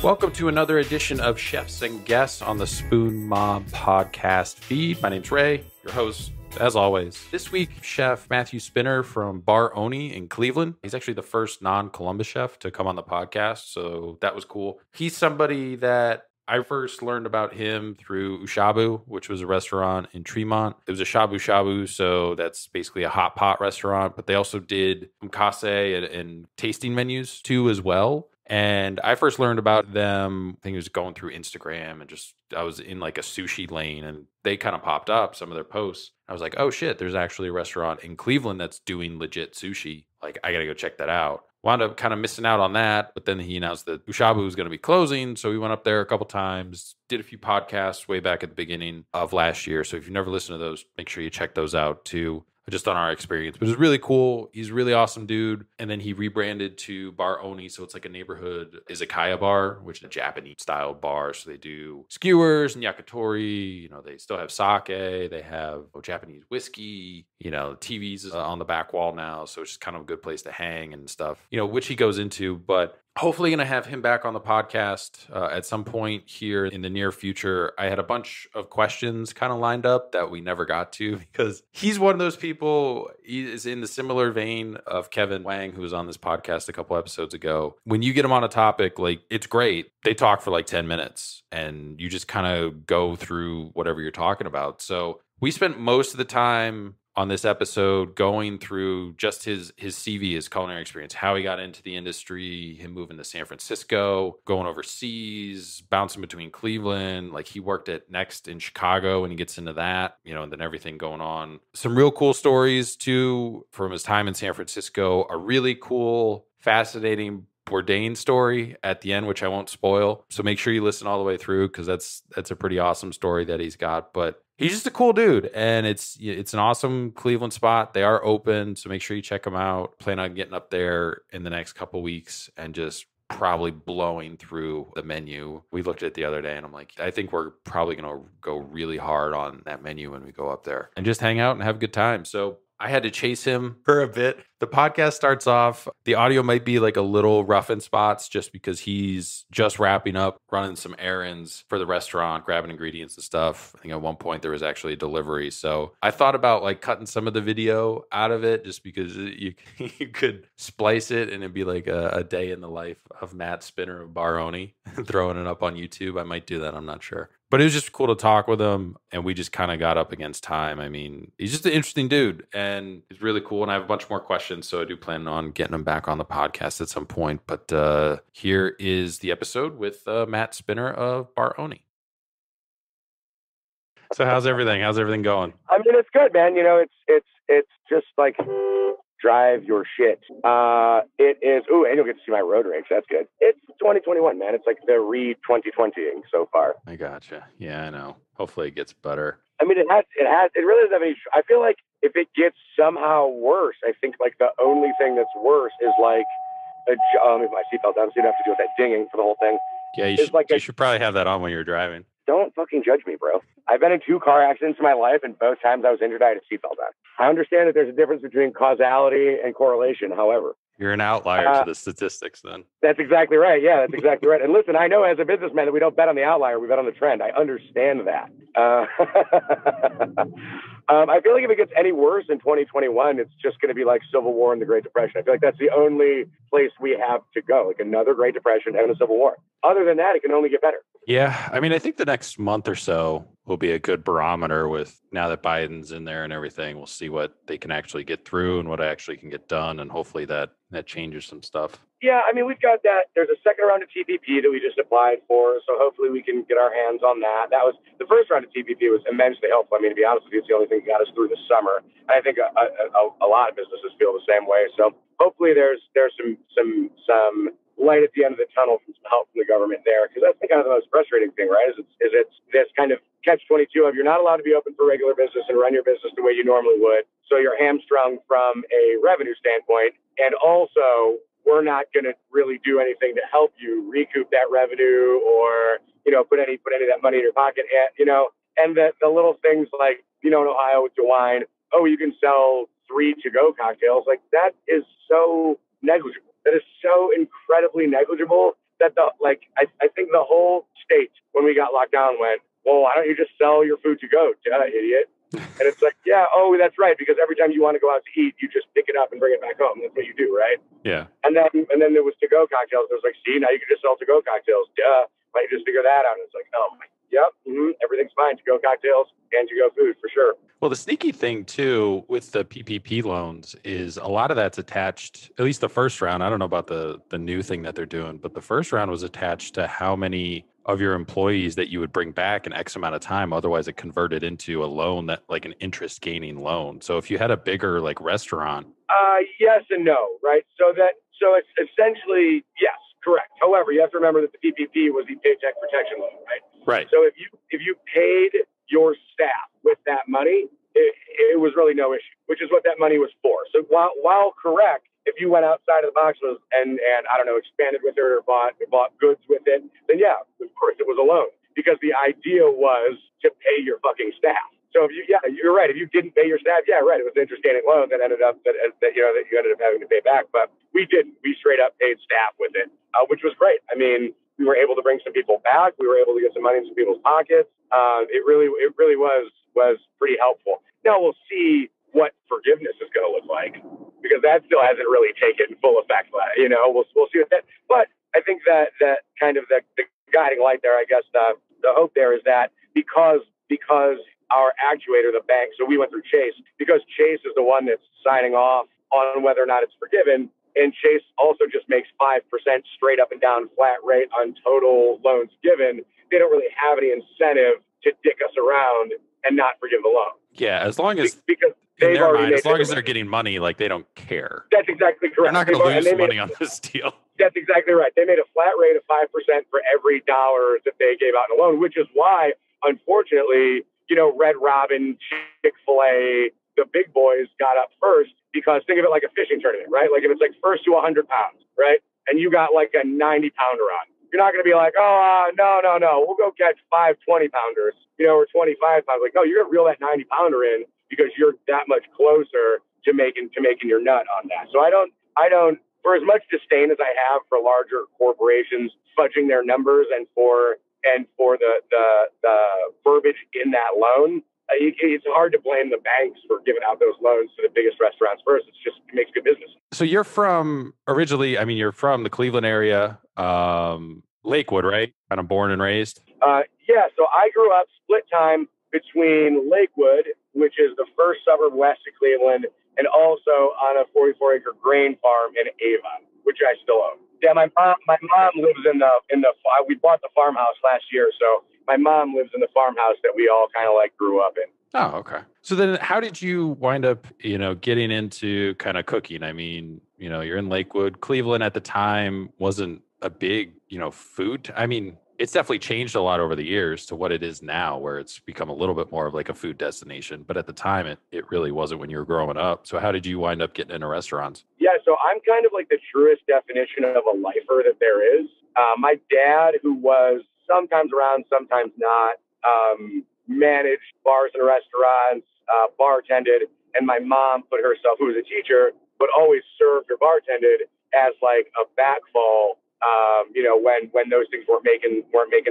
Welcome to another edition of Chefs and Guests on the Spoon Mob podcast feed. My name's Ray, your host, as always. This week, Chef Matthew Spinner from Bar Oni in Cleveland. He's actually the first non-Columbus chef to come on the podcast, so that was cool. He's somebody that I first learned about him through Ushabu, which was a restaurant in Tremont. It was a shabu shabu, so that's basically a hot pot restaurant, but they also did umkase and tasting menus too as well. And I first learned about them, I think it was going through Instagram, and I was in like a sushi lane and they kind of popped up, some of their posts. I was like, oh shit, there's actually a restaurant in Cleveland that's doing legit sushi. Like, I got to go check that out. Wound up kind of missing out on that, but then he announced that Ushabu was going to be closing. So we went up there a couple times, did a few podcasts way back at the beginning of last year. So if you've never listened to those, make sure you check those out too, just on our experience. But it was really cool. He's a really awesome dude. And then he rebranded to Bar Oni. So it's like a neighborhood izakaya bar, which is a Japanese style bar. So they do skewers and yakitori. You know, they still have sake. They have Japanese whiskey. You know, TVs is on the back wall now. So it's just kind of a good place to hang and stuff, you know, which he goes into. But hopefully going to have him back on the podcast at some point here in the near future. I had a bunch of questions kind of lined up that we never got to because he's one of those people. He is in the similar vein of Kevin Wang, who was on this podcast a couple episodes ago. When you get him on a topic, like, it's great. They talk for like 10 minutes and you just kind of go through whatever you're talking about. So we spent most of the time on this episode going through just his CV, his culinary experience, how he got into the industry, him moving to San Francisco, going overseas, bouncing between Cleveland. Like, he worked at Next in Chicago and he gets into that, you know, and then everything going on. Some real cool stories too from his time in San Francisco. A really cool, fascinating Bourdain story at the end, which I won't spoil. So make sure you listen all the way through because that's a pretty awesome story that he's got. But he's just a cool dude, and it's an awesome Cleveland spot. They are open, so make sure you check them out. Plan on getting up there in the next couple weeks and just probably blowing through the menu. We looked at it the other day and I'm like, I think we're probably going to go really hard on that menu when we go up there and just hang out and have a good time. So I had to chase him for a bit. The podcast starts off, the audio might be like a little rough in spots just because he's just wrapping up, running some errands for the restaurant, grabbing ingredients and stuff. I think at one point there was actually a delivery. So I thought about like cutting some of the video out of it just because you could splice it and it'd be like a day in the life of Matt Spinner of Bar Oni and throwing it up on YouTube. I might do that. I'm not sure. But it was just cool to talk with him, and we just kind of got up against time. I mean, he's just an interesting dude, and he's really cool, and I have a bunch more questions, so I do plan on getting him back on the podcast at some point. But here is the episode with Matt Spinner of Bar Oni. So how's everything? How's everything going? I mean, it's good, man. You know, it's just like drive your shit. It is. Ooh, and you'll get to see my road rage. That's good. It's 2021, man. It's like the re-2020ing so far. I gotcha. Yeah, I know. Hopefully it gets better. I mean, it really doesn't have any. I feel like if it gets somehow worse, I think like the only thing that's worse is like if my seatbelt down, so you don't have to deal with that dinging for the whole thing. Yeah, you should probably have that on when you're driving. Don't fucking judge me, bro. I've been in 2 car accidents in my life, and both times I was injured, I had a seatbelt on. I understand that there's a difference between causality and correlation, however. You're an outlier to the statistics then. That's exactly right. Yeah, that's exactly right. And listen, I know as a businessman that we don't bet on the outlier, we bet on the trend. I understand that. I feel like if it gets any worse in 2021, it's just going to be like Civil War and the Great Depression. I feel like that's the only place we have to go, like another Great Depression and a Civil War. Other than that, it can only get better. Yeah. I mean, I think the next month or so will be a good barometer with now that Biden's in there and everything. We'll see what they can actually get through and what actually can get done. And hopefully that changes some stuff. Yeah, I mean, we've got that. There's a second round of TPP that we just applied for, so hopefully we can get our hands on that. That was the first round of TPP was immensely helpful. I mean, to be honest with you, it's the only thing that got us through the summer. And I think a lot of businesses feel the same way. So hopefully there's some light at the end of the tunnel from some help from the government there, because that's kind of the most frustrating thing, right? Is it's this kind of catch-22 of you're not allowed to be open for regular business and run your business the way you normally would. So you're hamstrung from a revenue standpoint, and also we're not going to really do anything to help you recoup that revenue or, you know, put any of that money in your pocket. And, you know, and the little things like, you know, in Ohio with DeWine, oh, you can sell 3 to-go cocktails. Like, that is so negligible. That is so incredibly negligible that I think the whole state, when we got locked down, went, well, why don't you just sell your food to go, idiot? And it's like, yeah, oh, that's right, because every time you want to go out to eat, you just pick it up and bring it back home. That's what you do, right? Yeah. And then there was to-go cocktails. It was like, see, now you can just sell to-go cocktails. Why don't you just figure that out? And it's like, oh, my, yep, everything's fine. To-go cocktails and to-go food, for sure. Well, the sneaky thing, too, with the PPP loans is a lot of that's attached, at least the first round. I don't know about the new thing that they're doing, but the first round was attached to how many of your employees that you would bring back in X amount of time. Otherwise, it converted into a loan that like an interest gaining loan. So if you had a bigger like restaurant. Yes and no, right? So it's essentially, yes, correct. However, you have to remember that the PPP was the Paycheck Protection Loan, right? Right. So if you paid your staff with that money, it was really no issue, which is what that money was for. So while correct, if you went outside of the box and I don't know, expanded with it or bought goods with it, then yeah, of course it was a loan, because the idea was to pay your fucking staff. So you're right. If you didn't pay your staff, yeah, right, it was an interest-gaining loan that ended up that you ended up having to pay back. But we didn't. We straight up paid staff with it, which was great. I mean, we were able to bring some people back. We were able to get some money in some people's pockets. It really was pretty helpful. Now we'll see what forgiveness is going to look like, because that still hasn't really taken full effect. We'll see what that. But I think that kind of the guiding light there, I guess the hope there is that because our actuator, the bank, so we went through Chase, because Chase is the one that's signing off on whether or not it's forgiven. And Chase also just makes 5% straight up and down flat rate on total loans given. They don't really have any incentive to dick us around and not forgive the loan. Yeah, as long as because in their mind, as long as they're getting money, like they don't care. That's exactly correct. They're not going to lose money on this deal. That's exactly right. They made a flat rate of 5% for every dollar that they gave out in a loan, which is why, unfortunately, Red Robin, Chick-fil-A, the big boys got up first, because think of it like a fishing tournament, right? Like if it's like first to 100 pounds, right? And you got like a 90 pounder on. You're not going to be like, no, we'll go catch 5 20-pounders, or 25 pounds. Like, no, you're going to reel that 90 pounder in, because you're that much closer to making your nut on that. So I don't, for as much disdain as I have for larger corporations fudging their numbers and for the verbiage in that loan, it's hard to blame the banks for giving out those loans to the biggest restaurants first. It makes good business. So you're from you're from the Cleveland area, Lakewood, right? Kind of born and raised. Yeah. So I grew up split time between Lakewood, which is the first suburb west of Cleveland, and also on a 44-acre grain farm in Avon, which I still own. Yeah, my mom lives in the we bought the farmhouse last year, so my mom lives in the farmhouse that we all kind of like grew up in. Oh, okay. So then how did you wind up, getting into kind of cooking? I mean, you're in Lakewood. Cleveland at the time wasn't a big, food. I mean, it's definitely changed a lot over the years to what it is now, where it's become a little bit more of like a food destination. But at the time, it really wasn't when you were growing up. So how did you wind up getting into restaurants? Yeah, so I'm kind of like the truest definition of a lifer that there is. My dad, who was sometimes around, sometimes not, managed bars and restaurants, bartended, and my mom put herself, who was a teacher, but always served or bartended as like a backfall. When those things weren't making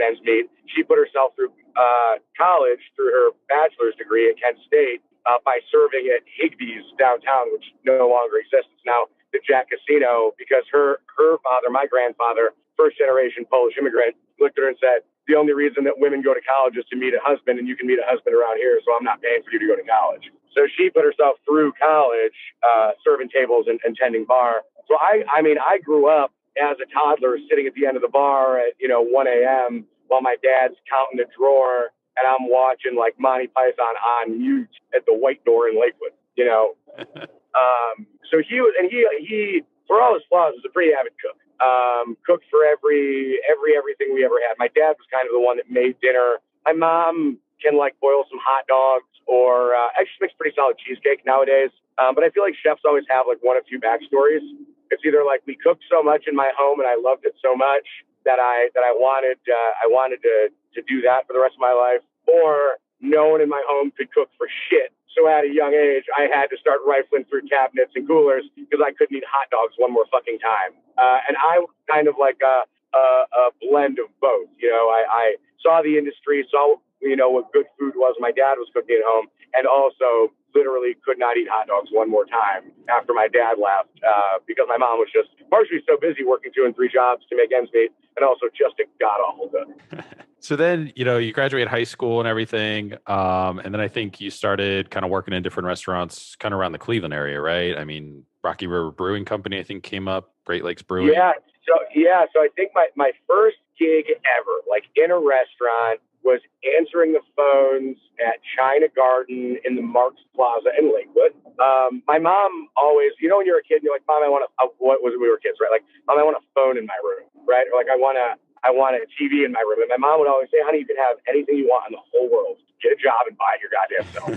ends meet, she put herself through college through her bachelor's degree at Kent State by serving at Higbee's downtown, which no longer exists. It's now the Jack Casino, because her father, my grandfather, first generation Polish immigrant, looked at her and said, the only reason that women go to college is to meet a husband, and you can meet a husband around here, so I'm not paying for you to go to college. So she put herself through college, serving tables and tending bar. So I grew up as a toddler sitting at the end of the bar at 1 a.m. while my dad's counting the drawer, and I'm watching like Monty Python on mute at the White Door in Lakewood. So he for all his flaws was a pretty avid cook. Cooked for everything we ever had. My dad was kind of the one that made dinner. My mom can like boil some hot dogs, or actually makes pretty solid cheesecake nowadays. But I feel like chefs always have like one of two backstories. It's either like we cooked so much in my home and I loved it so much that I wanted to do that for the rest of my life, or no one in my home could cook for shit. So at a young age, I had to start rifling through cabinets and coolers because I couldn't eat hot dogs one more fucking time. And I was kind of like a blend of both. I saw the industry, saw, what good food was. My dad was cooking at home, and also literally could not eat hot dogs one more time after my dad left because my mom was just partially so busy working 2 and 3 jobs to make ends meet, and also just a god-awful cook. So then, you graduate high school and everything. And then I think you started kind of working in different restaurants kind of around the Cleveland area, right? I mean, Rocky River Brewing Company, I think, came up, Great Lakes Brewing. So I think my first gig ever, like in a restaurant, was answering the phones at China Garden in the Marks Plaza in Lakewood. My mom always, when you're a kid, you're like, Mom, what was it? We were kids, right? Like, Mom, I want a phone in my room, right? Or like, I want a TV in my room. And my mom would always say, honey, you can have anything you want in the whole world. Get a job and buy it your goddamn self.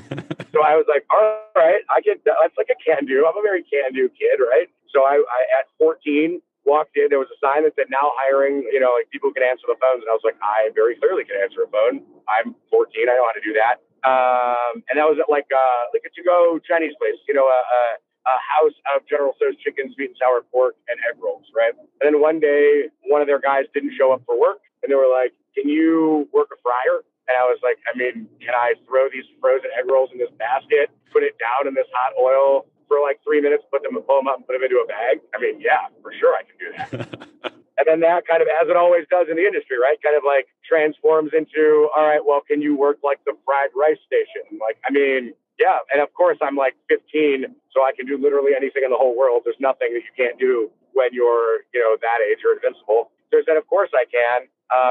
So I was like, all right, that's like a can-do. I'm a very can-do kid, right? So I at 14, walked in, there was a sign that said now hiring, like people who can answer the phones. And I was like, I very clearly can answer a phone. I'm 14. I know how to do that. And that was at like a to-go Chinese place, a house of General Tso's chicken, sweet and sour pork, and egg rolls, right? And then one day, one of their guys didn't show up for work, and they were like, can you work a fryer? And I was like, can I throw these frozen egg rolls in this basket, put it down in this hot oil for like 3 minutes, pull them up and put them into a bag? Yeah, for sure I can do that. And then that kind of, as it always does in the industry, right, kind of like transforms into, all right, well, can you work like the fried rice station? Yeah. And of course I'm like 15, so I can do literally anything in the whole world. There's nothing that you can't do when you're, that age or invincible. So I said, of course I can.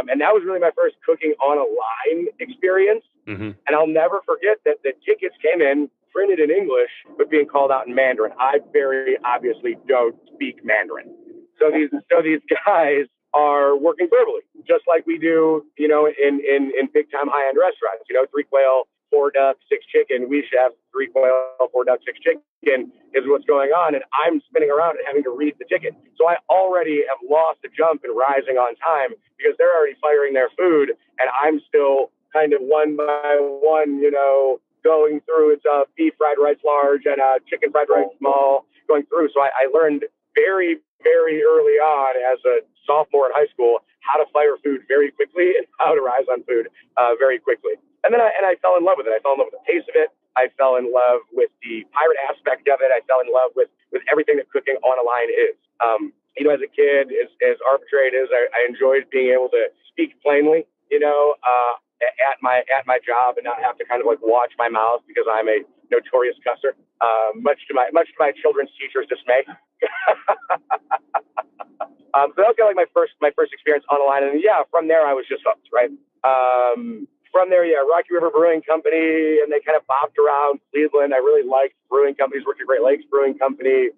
And that was really my first cooking on a line experience. Mm-hmm. And I'll never forget that the tickets came in printed in English, but being called out in Mandarin. I very obviously don't speak Mandarin. So these guys are working verbally, just like we do, in big time high end restaurants. 3 quail, 4 duck, 6 chicken. We chef 3 quail, 4 duck, 6 chicken is what's going on, and I'm spinning around and having to read the ticket. So I already have lost a jump in rising on time because they're already firing their food, and I'm still kind of one by one, going through. It's a beef fried rice large and a chicken fried rice small going through. So I learned very, very early on as a sophomore in high school how to fire food very quickly and how to rise on food very quickly. And then I fell in love with it. I fell in love with the taste of it. I fell in love with the pirate aspect of it. I fell in love with everything that cooking on a line is. As a kid, as arbitrary as I enjoyed being able to speak plainly, at my job and not have to kind of like watch my mouth because I'm a notorious cusser, much to my children's teacher's dismay. So that was kind of like my first experience on the line, and from there I was just hooked, right? From there, Rocky River Brewing Company, and they kind of bopped around Cleveland. I really liked brewing companies. Worked at Great Lakes Brewing Company.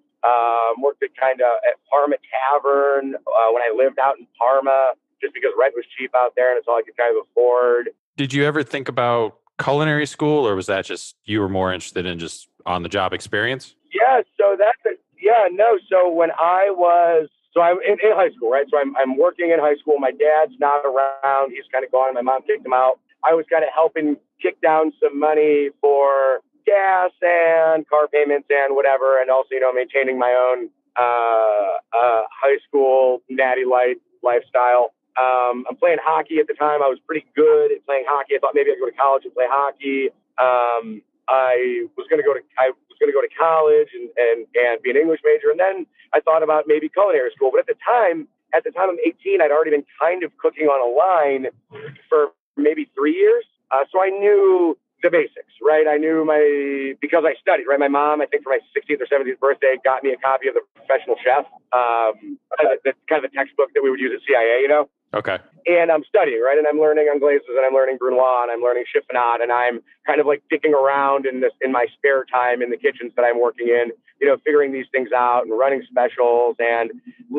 Worked at at Parma Tavern when I lived out in Parma, just because rent was cheap out there and it's all I could kind of afford. Did you ever think about culinary school, or was that just you were more interested in just on the job experience? Yeah, so So when I'm in high school, right? So I'm working in high school. My dad's not around. He's kind of gone. My mom kicked him out. I was kind of helping kick down some money for gas and car payments and whatever, and also, maintaining my own high school natty light lifestyle. I'm playing hockey at the time. I was pretty good at playing hockey. I thought maybe I'd go to college and play hockey. I was going to go to college and be an English major, and then I thought about maybe culinary school. But at the time I'm 18, I'd already been kind of cooking on a line for maybe 3 years. So I knew the basics, right? I knew because I studied, right? My mom, I think for my 16th or 17th birthday, got me a copy of The Professional Chef. That's kind of a textbook that we would use at CIA, Okay. And I'm studying, right? And I'm learning anglaises, and I'm learning brunoise, and I'm learning chiffonade, and I'm kind of like dicking around in my spare time in the kitchens that I'm working in, figuring these things out and running specials. And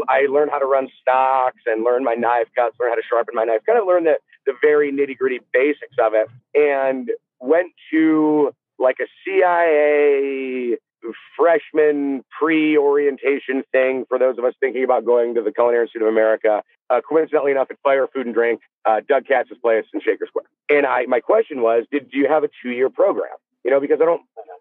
I learned how to run stocks and learn my knife cuts, learn how to sharpen my knife, kind of learn the very nitty gritty basics of it. And went to like a CIA freshman pre-orientation thing for those of us thinking about going to the Culinary Institute of America. Coincidentally enough, at Fire Food and Drink, Doug Katz's place in Shaker Square. And my question was, do you have a 2-year program? Because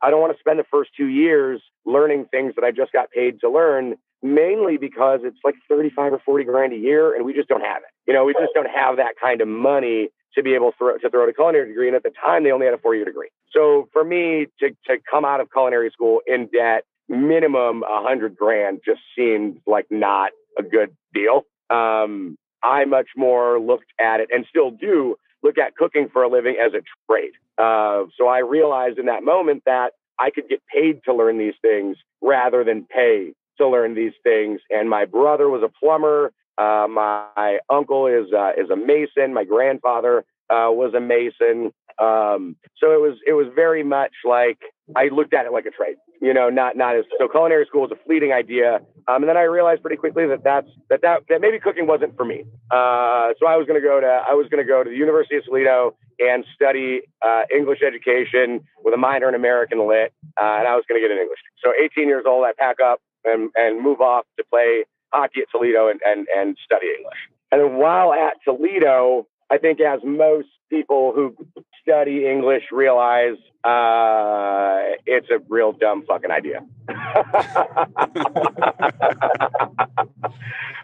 I don't want to spend the first 2 years learning things that I just got paid to learn, mainly because it's like 35 or 40 grand a year and we just don't have it. We just don't have that kind of money to be able to throw a culinary degree. And at the time, they only had a 4-year degree. So for me to come out of culinary school in debt, minimum 100 grand just seemed like not a good deal. I much more looked at it, and still do look at cooking for a living, as a trade. So I realized in that moment that I could get paid to learn these things rather than pay to learn these things. And my brother was a plumber. My uncle is a mason. My grandfather was a mason. So it was very much like I looked at it like a trade, not as, so culinary school was a fleeting idea. And then I realized pretty quickly that maybe cooking wasn't for me. So I was going to go to the University of Toledo and study English education with a minor in American Lit. And I was going to get an English. So 18 years old, I pack up and move off to play hockey at Toledo and study English. And then while at Toledo, I think as most people who study English realize, it's a real dumb fucking idea.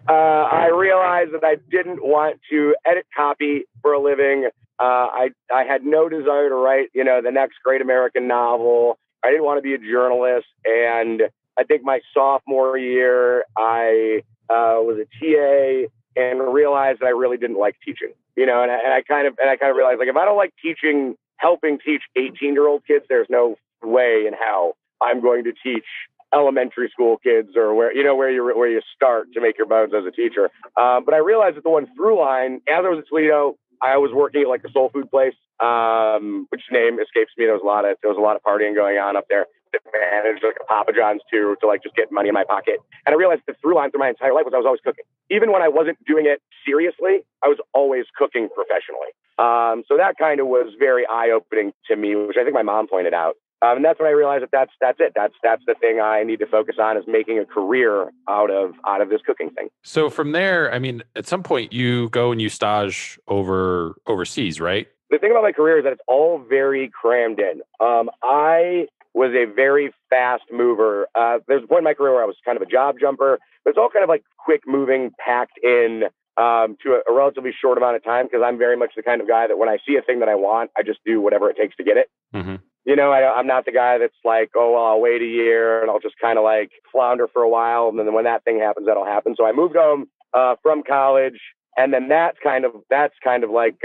I realized that I didn't want to edit copy for a living. I had no desire to write, the next great American novel. I didn't want to be a journalist. And I think my sophomore year, I was a TA and realized that I really didn't like teaching. And I kind of realized, like, if I don't like helping teach 18-year-old kids, there's no way in hell I'm going to teach elementary school kids, or where you start to make your bones as a teacher. But I realized that the one through line, as I was at Toledo, I was working at like a soul food place, which name escapes me. There was a lot of partying going on up there. I managed like a Papa John's too, to like just get money in my pocket. And I realized the through line through my entire life was I was always cooking. Even when I wasn't doing it seriously, I was always cooking professionally. So that kind of was very eye-opening to me, which I think my mom pointed out. And that's when I realized that that's it. That's the thing I need to focus on, is making a career out of this cooking thing. So from there, I mean, at some point you go and you stage overseas, right? The thing about my career is that it's all very crammed in. I was a very fast mover. There's a point in my career where I was kind of a job jumper, but it's all kind of like quick moving, packed in to a relatively short amount of time, because I'm very much the kind of guy that when I see a thing that I want, I just do whatever it takes to get it. Mm-hmm. I'm not the guy that's like, oh, well, I'll wait a year and I'll just kind of like flounder for a while. And then when that thing happens, that'll happen. So I moved home from college. And then that's kind of like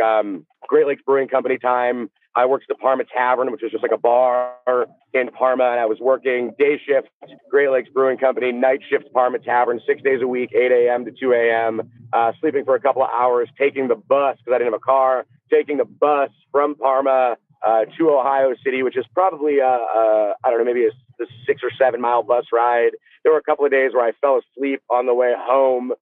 Great Lakes Brewing Company time. I worked at the Parma Tavern, which was just like a bar in Parma. And I was working day shift, Great Lakes Brewing Company, night shift, Parma Tavern, 6 days a week, 8 a.m. to 2 a.m., sleeping for a couple of hours, taking the bus, because I didn't have a car, taking the bus from Parma to Ohio City, which is probably, I don't know, maybe a 6 or 7 mile bus ride. There were a couple of days where I fell asleep on the way home,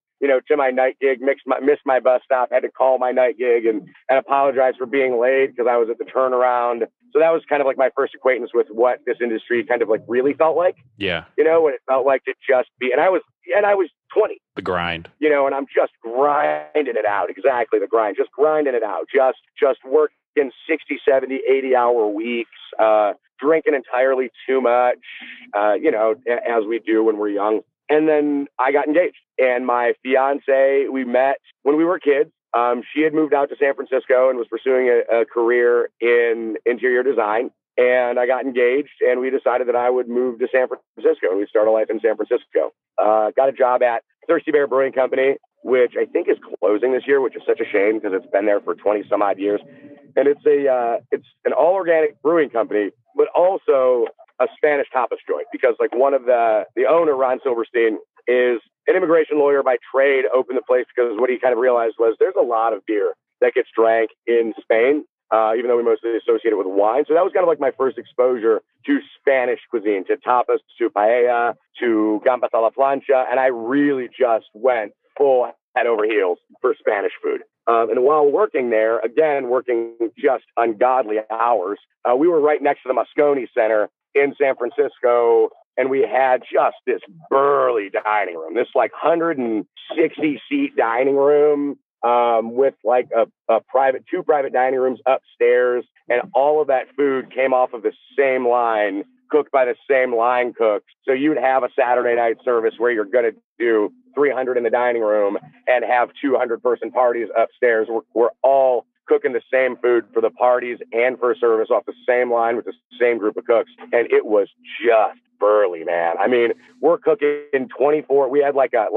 to my night gig, missed my bus stop, had to call my night gig and apologize for being late because I was at the turnaround. So that was kind of like my first acquaintance with what this industry kind of like really felt like. Yeah. What it felt like to just be, and I was 20. The grind. And I'm just grinding it out. Exactly. The grind, just grinding it out, just working 60, 70, 80 hour weeks, drinking entirely too much, as we do when we're young. And then I got engaged, and my fiance, we met when we were kids. She had moved out to San Francisco and was pursuing a career in interior design. And I got engaged, and we decided that I would move to San Francisco, and we'd start a life in San Francisco. Got a job at Thirsty Bear Brewing Company, which I think is closing this year, which is such a shame because it's been there for 20 some odd years. And it's an all organic brewing company, but also a Spanish tapas joint, because like one of the owner, Ron Silverstein, is an immigration lawyer by trade, opened the place because what he kind of realized was there's a lot of beer that gets drank in Spain, even though we mostly associate it with wine. So that was kind of like my first exposure to Spanish cuisine, to tapas, to paella, to gambas a la plancha. And I really just went full head over heels for Spanish food. And while working there, again, working just ungodly hours, we were right next to the Moscone Center in San Francisco, and we had just this burly dining room, this like 160 seat dining room, with like two private dining rooms upstairs. And all of that food came off of the same line cooked by the same line cooks. So you'd have a Saturday night service where you're going to do 300 in the dining room and have 200-person parties upstairs. We're all cooking the same food for the parties and for service off the same line with the same group of cooks. And it was just burly, man. I mean, we're cooking 24. We had like a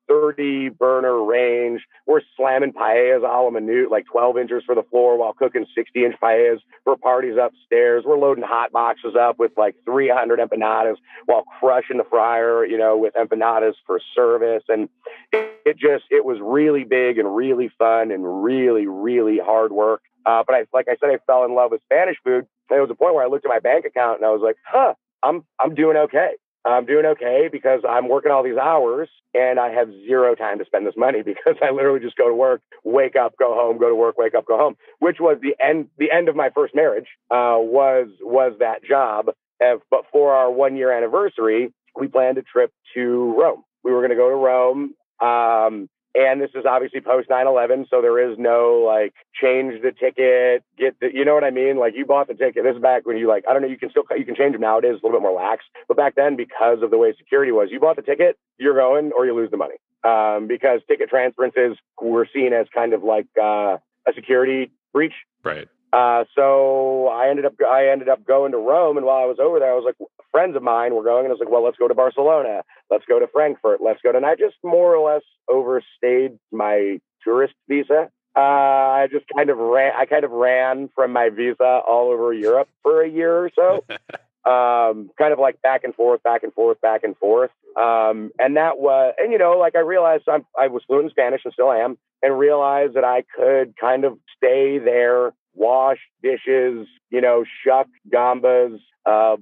30 burner range. We're slamming paellas a la minute, like 12 inches for the floor while cooking 60-inch paellas for parties upstairs. We're loading hot boxes up with like 300 empanadas while crushing the fryer, with empanadas for service. And it was really big and really fun and really, really hard work. But like I said, I fell in love with Spanish food. And there was a point where I looked at my bank account and I was like, I'm doing okay. I'm doing okay because I'm working all these hours and I have zero time to spend this money because I literally just go to work, wake up, go home, go to work, wake up, go home, which was the end of my first marriage, was that job. But for our 1-year anniversary, we planned a trip to Rome. We were going to go to Rome. And this is obviously post 9/11, so there is no like change the ticket, you know what I mean? Like you bought the ticket. This is back when you I don't know, you can change them now. It is a little bit more lax, but back then, because of the way security was, you bought the ticket, you're going or you lose the money. Because ticket transferences were seen as kind of like a security breach. Right. So I ended up going to Rome, and while I was over there, I was like, friends of mine were going, and I was like, well, let's go to Barcelona, let's go to Frankfurt, and I just more or less overstayed my tourist visa. I kind of ran from my visa all over Europe for a year or so. Kind of like back and forth. And that was, I realized I was fluent in Spanish and still am, and realized that I could kind of stay there, wash dishes, shuck gambas,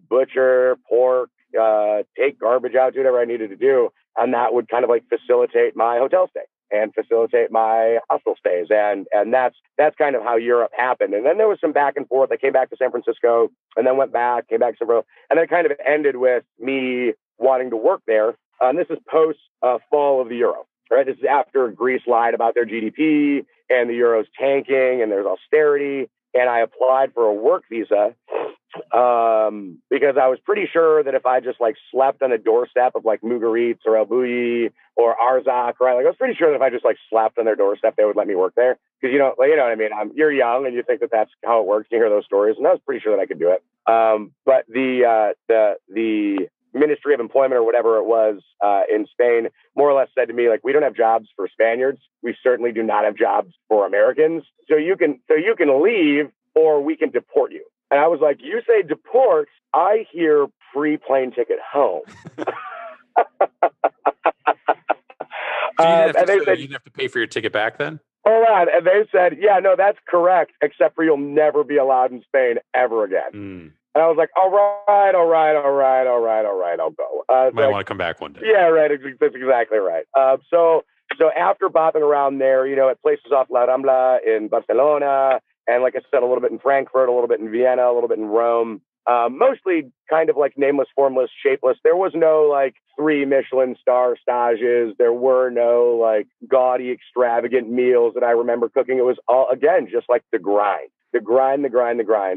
butcher pork, take garbage out, do whatever I needed to do. And that would kind of like facilitate my hotel stay and facilitate my hostel stays. And that's kind of how Europe happened. And then there was some back and forth. I came back to San Francisco and then went back, came back to San Francisco. And then it kind of ended with me wanting to work there. And this is post fall of the euro, right? This is after Greece lied about their GDP and the euro's tanking and there's austerity. And I applied for a work visa because I was pretty sure that if I just like slept on the doorstep of like Mugaritz or El Bulli or Arzak, right? Like I was pretty sure that if I just like slept on their doorstep, they would let me work there. Because you know what I mean? You're young and you think that that's how it works. You hear those stories, and I was pretty sure that I could do it. But the Ministry of Employment or whatever it was in Spain more or less said to me, like, we don't have jobs for Spaniards. We certainly do not have jobs for Americans. So you can leave or we can deport you. And I was like, you say deport, I hear free plane ticket home. So you didn't have to pay for your ticket back then? Hold on. And they said, yeah, no, that's correct, except for you'll never be allowed in Spain ever again. And I was like, all right, I'll go. Might want to come back one day. Yeah, right. That's exactly right. So after bopping around there, at places off La Rambla in Barcelona, and like I said, a little bit in Frankfurt, a little bit in Vienna, a little bit in Rome, mostly kind of like nameless, formless, shapeless. There was no like 3 Michelin star stages. There were no like gaudy, extravagant meals that I remember cooking. It was all, again, just like the grind. The grind.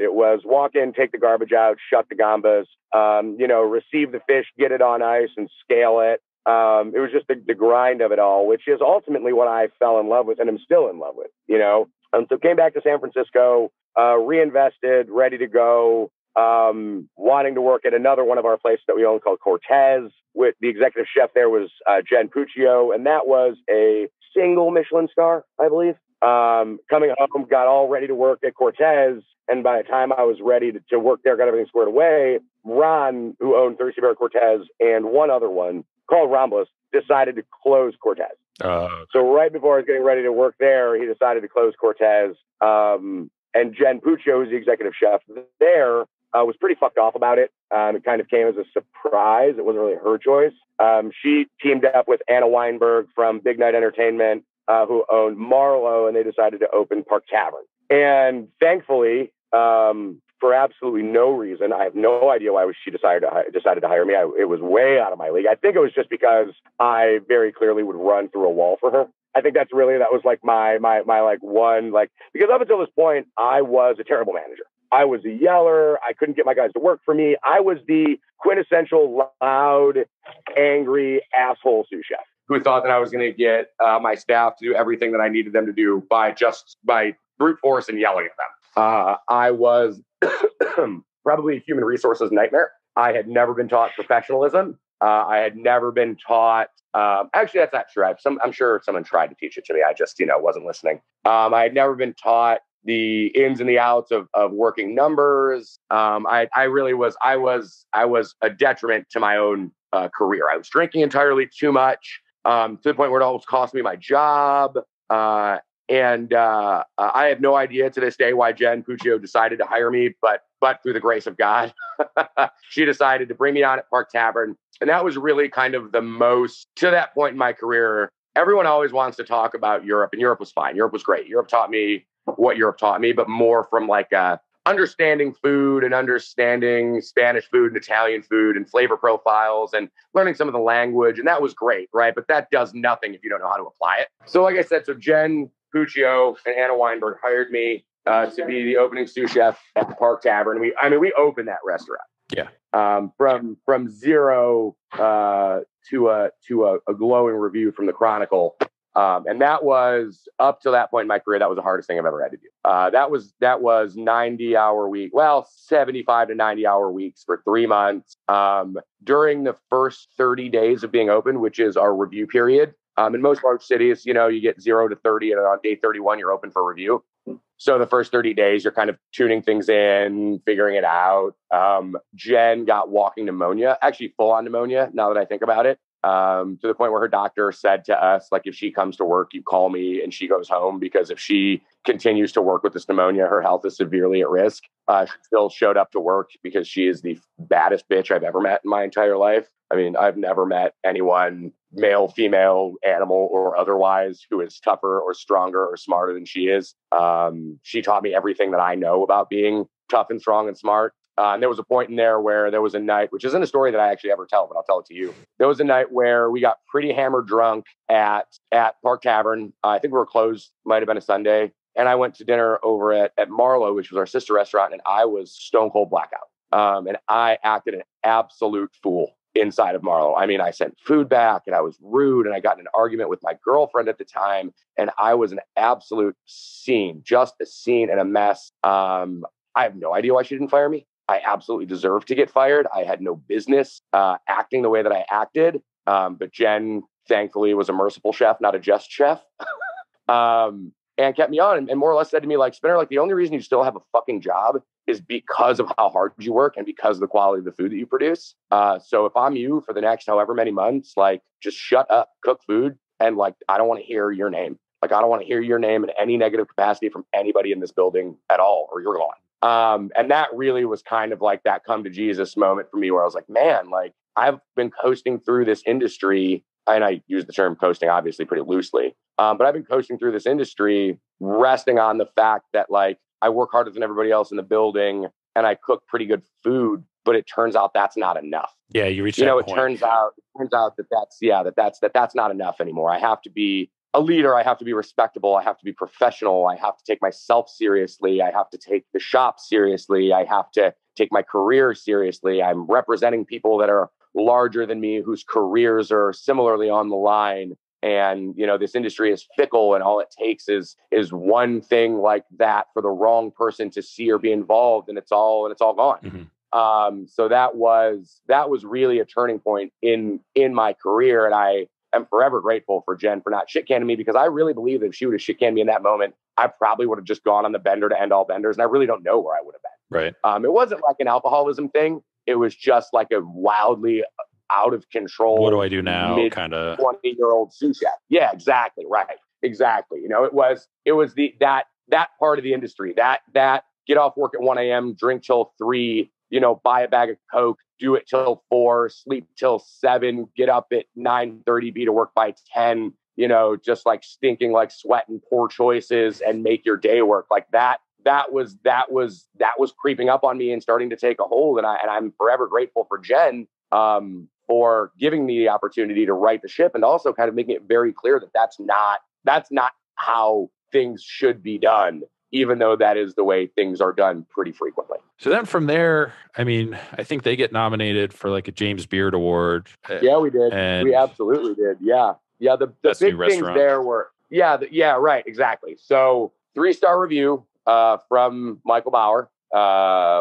It was walk in, take the garbage out, shut the gambas, receive the fish, get it on ice and scale it. It was just the grind of it all, which is ultimately what I fell in love with and am still in love with, So came back to San Francisco, reinvested, ready to go, wanting to work at another one of our places that we own called Cortez. With the executive chef there was Jen Puccio, and that was a single Michelin star, I believe. Coming home, got all ready to work at Cortez. And by the time I was ready to work there, got everything squared away, Ron, who owned Thirsty Bear Cortez and one other one called Ramblas, decided to close Cortez. So right before I was getting ready to work there, he decided to close Cortez. And Jen Puccio, who's the executive chef there, was pretty fucked off about it. It kind of came as a surprise. It wasn't really her choice. She teamed up with Anna Weinberg from Big Night Entertainment, who owned Marlowe, and they decided to open Park Tavern. And thankfully, for absolutely no reason, I have no idea why she decided to hire me. It was way out of my league. I think it was just because I very clearly would run through a wall for her. I think that was like my like one, like, because up until this point, I was a terrible manager. I was a yeller. I couldn't get my guys to work for me. I was the quintessential loud, angry asshole sous chef who thought that I was going to get my staff to do everything that I needed them to do by brute force and yelling at them. I was probably a human resources nightmare. I had never been taught professionalism. I had never been taught. Actually, that's not true. I'm sure someone tried to teach it to me. I just, wasn't listening. I had never been taught the ins and the outs of working numbers. I really was. I was a detriment to my own career. I was drinking entirely too much, to the point where it almost cost me my job. And I have no idea to this day why Jen Puccio decided to hire me, but through the grace of God, she decided to bring me on at Park Tavern. And that was really kind of the most, to that point in my career, everyone always wants to talk about Europe, and Europe was fine. Europe was great. Europe taught me what Europe taught me, but more from like understanding food and understanding Spanish food and Italian food and flavor profiles and learning some of the language. And that was great, right? But that does nothing if you don't know how to apply it. So like I said, so Jen Puccio and Anna Weinberg hired me to be the opening sous chef at Park Tavern. We opened that restaurant. Yeah. From zero to a glowing review from the Chronicle. And that was, up to that point in my career, that was the hardest thing I've ever had to do. That was 90-hour week. Well, 75 to 90-hour weeks for 3 months. During the first 30 days of being open, which is our review period. In most large cities, you get 0 to 30, and on day 31, you're open for review. So the first 30 days, you're kind of tuning things in, figuring it out. Jen got walking pneumonia, actually full-on pneumonia, now that I think about it. To the point where her doctor said to us, like, if she comes to work, you call me and she goes home, because if she continues to work with this pneumonia, her health is severely at risk. She still showed up to work because she is the baddest bitch I've ever met in my entire life. I mean, I've never met anyone, male, female, animal, or otherwise, who is tougher or stronger or smarter than she is. She taught me everything that I know about being tough and strong and smart. And there was a point in there where there was a night, which isn't a story that I actually ever tell, but I'll tell it to you. There was a night where we got pretty hammered drunk at Park Tavern. I think we were closed, might have been a Sunday. And I went to dinner over at Marlowe, which was our sister restaurant, and I was stone cold blackout. And I acted an absolute fool inside of Marlowe. I mean, I sent food back, and I was rude, and I got in an argument with my girlfriend at the time, and I was an absolute scene, just a scene and a mess. I have no idea why she didn't fire me. I absolutely deserved to get fired. I had no business acting the way that I acted. But Jen, thankfully, was a merciful chef, not a just chef. And kept me on and more or less said to me, like, Spinner, like, the only reason you still have a fucking job is because of how hard you work and because of the quality of the food that you produce. So if I'm you for the next however many months, like, just shut up, cook food. And like, I don't want to hear your name. Like, I don't want to hear your name in any negative capacity from anybody in this building at all, or you're gone. And that really was kind of like that come to Jesus moment for me, where I was like, man, like, I've been coasting through this industry. And I use the term coasting obviously pretty loosely. But I've been coasting through this industry, resting on the fact that, like, I work harder than everybody else in the building and I cook pretty good food, but it turns out that's not enough. Yeah, you reached that point. It turns out that's not enough anymore. I have to be a leader. I have to be respectable. I have to be professional. I have to take myself seriously. I have to take the shop seriously. I have to take my career seriously. I'm representing people that are larger than me, whose careers are similarly on the line. And, this industry is fickle, and all it takes is one thing like that for the wrong person to see or be involved, and it's all gone. Mm-hmm. So that was really a turning point in my career. And I am forever grateful for Jen for not shit-canning me, because I really believe that if she would have shit-canned me in that moment, I probably would have just gone on the bender to end all benders. And I really don't know where I would have been. Right. It wasn't like an alcoholism thing. It was just like a wildly out of control. What do I do now? Kind of 20-year-old sous chef. Yeah, exactly. Right. Exactly. It was that part of the industry, that get off work at 1 a.m., drink till 3, buy a bag of Coke, do it till 4, sleep till 7, get up at 9:30, be to work by 10, just like stinking like sweat and poor choices, and make your day work like that. That was creeping up on me and starting to take a hold. And I'm forever grateful for Jen for giving me the opportunity to right the ship, and also kind of making it very clear that that's not how things should be done. even though that is the way things are done pretty frequently. So then from there, I mean, I think they get nominated for like a James Beard Award. Yeah, we did. And we absolutely did. Yeah. Yeah. The big things there were, right. Exactly. So 3-star review from Michael Bauer,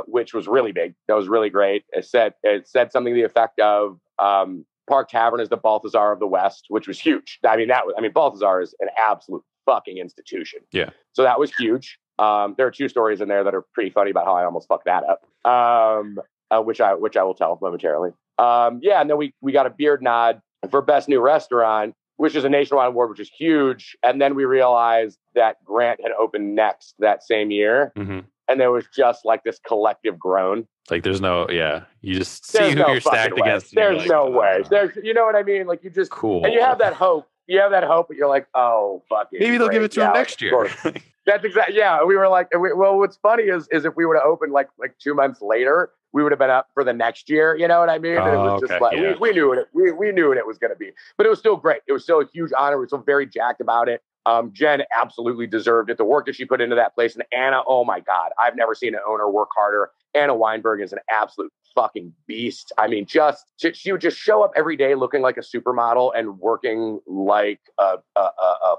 which was really big. That was really great. It said something to the effect of Park Tavern is the Balthazar of the West, which was huge. Balthazar is an absolute fucking institution. Yeah. So that was huge. There are 2 stories in there that are pretty funny about how I almost fucked that up, which I will tell momentarily. And then we got a Beard nod for Best New Restaurant, which is a nationwide award, which is huge. And then we realized that Grant had opened next that same year. Mm-hmm. And there was just like this collective groan. Like there's you just see who you're stacked against. There's no way. You know what I mean? Like you just, cool. And you have that hope. But you're like, oh, fuck it. Maybe they'll give it to him next year. That's exactly. Yeah, we were like, well, what's funny is if we would have opened like 2 months later, we would have been up for the next year. You know what I mean? And it was just like we knew it. We knew what it was going to be, but it was still great. It was still a huge honor. We were still very jacked about it. Jen absolutely deserved it. The work that she put into that place, and Anna, oh my God, I've never seen an owner work harder. Anna Weinberg is an absolute fucking beast. I mean, she would just show up every day looking like a supermodel and working like a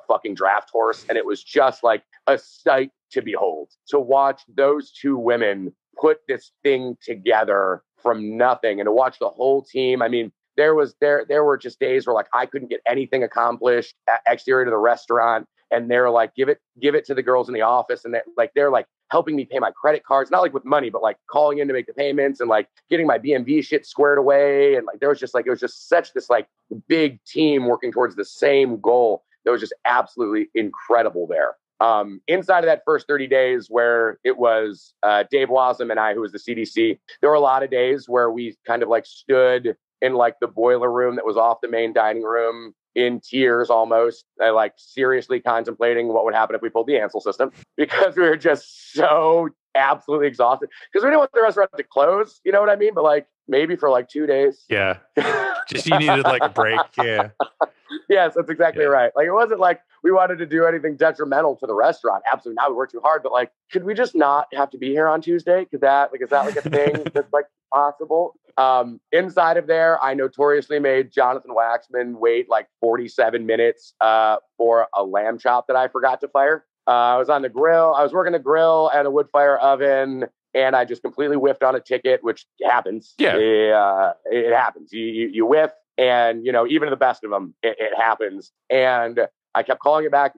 fucking draft horse, and it was just like a sight to behold. To watch those 2 women put this thing together from nothing, and to watch the whole team. I mean, there were just days where like I couldn't get anything accomplished exterior to the restaurant, and they're like, give it to the girls in the office, and they're like helping me pay my credit cards, not like with money, but like calling in to make the payments and like getting my BMV shit squared away. And like it was just such this like big team working towards the same goal that was just absolutely incredible there. Inside of that first 30 days where it was Dave Wasm and I, who was the CDC, there were a lot of days where we kind of like stood in like the boiler room that was off the main dining room in tears almost, like seriously contemplating what would happen if we pulled the Ansel system, because we were just so absolutely exhausted because we didn't want the restaurant to close, you know what I mean? But like maybe for like 2 days. Yeah. Just you needed like a break. Yeah. Yes, that's exactly right. Like it wasn't like we wanted to do anything detrimental to the restaurant. Absolutely not. We worked too hard, but like, could we just not have to be here on Tuesday? Is that like a thing that's like possible? Inside of there, I notoriously made Jonathan Waxman wait like 47 minutes for a lamb chop that I forgot to fire. I was on the grill. I was working the grill and a wood fire oven, and I just completely whiffed on a ticket, which happens. Yeah, it happens. You whiff, and you know, even the best of them, it happens. And I kept calling it back,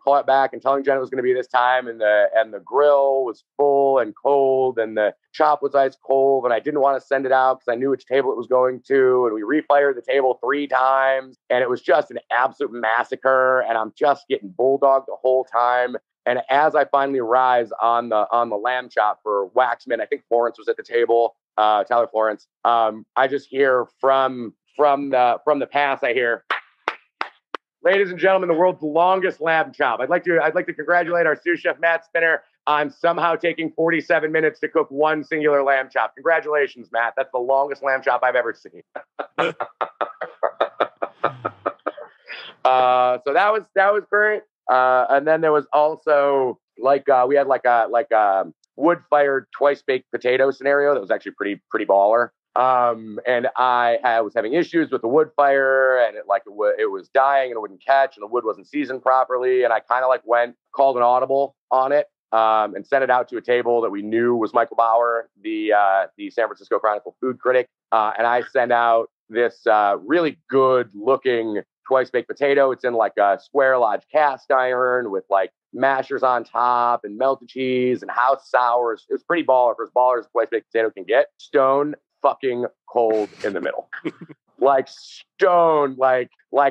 and telling Jen it was going to be this time, and the grill was full and cold, and the chop was ice cold, and I didn't want to send it out because I knew which table it was going to, and we refired the table 3 times, and it was just an absolute massacre, and I'm just getting bulldogged the whole time. And as I finally rise on the lamb chop for Waxman, I think Florence was at the table, Tyler Florence. I just hear from the pass, I hear, "Ladies and gentlemen, the world's longest lamb chop. I'd like to congratulate our sous chef Matt Spinner on somehow taking 47 minutes to cook one singular lamb chop. Congratulations, Matt. That's the longest lamb chop I've ever seen." So that was great. And then there was also we had like a wood fired twice baked potato scenario that was actually pretty baller. And I was having issues with the wood fire, and it was dying and it wouldn't catch, and the wood wasn't seasoned properly. And I kind of called an audible on it, and sent it out to a table that we knew was Michael Bauer, the San Francisco Chronicle food critic. And I sent out this really good looking twice baked potato. It's in like a square lodge cast iron with like mashers on top and melted cheese and house sours. It was pretty baller, for as baller as twice baked potato can get. Stone fucking cold in the middle. Like stone, like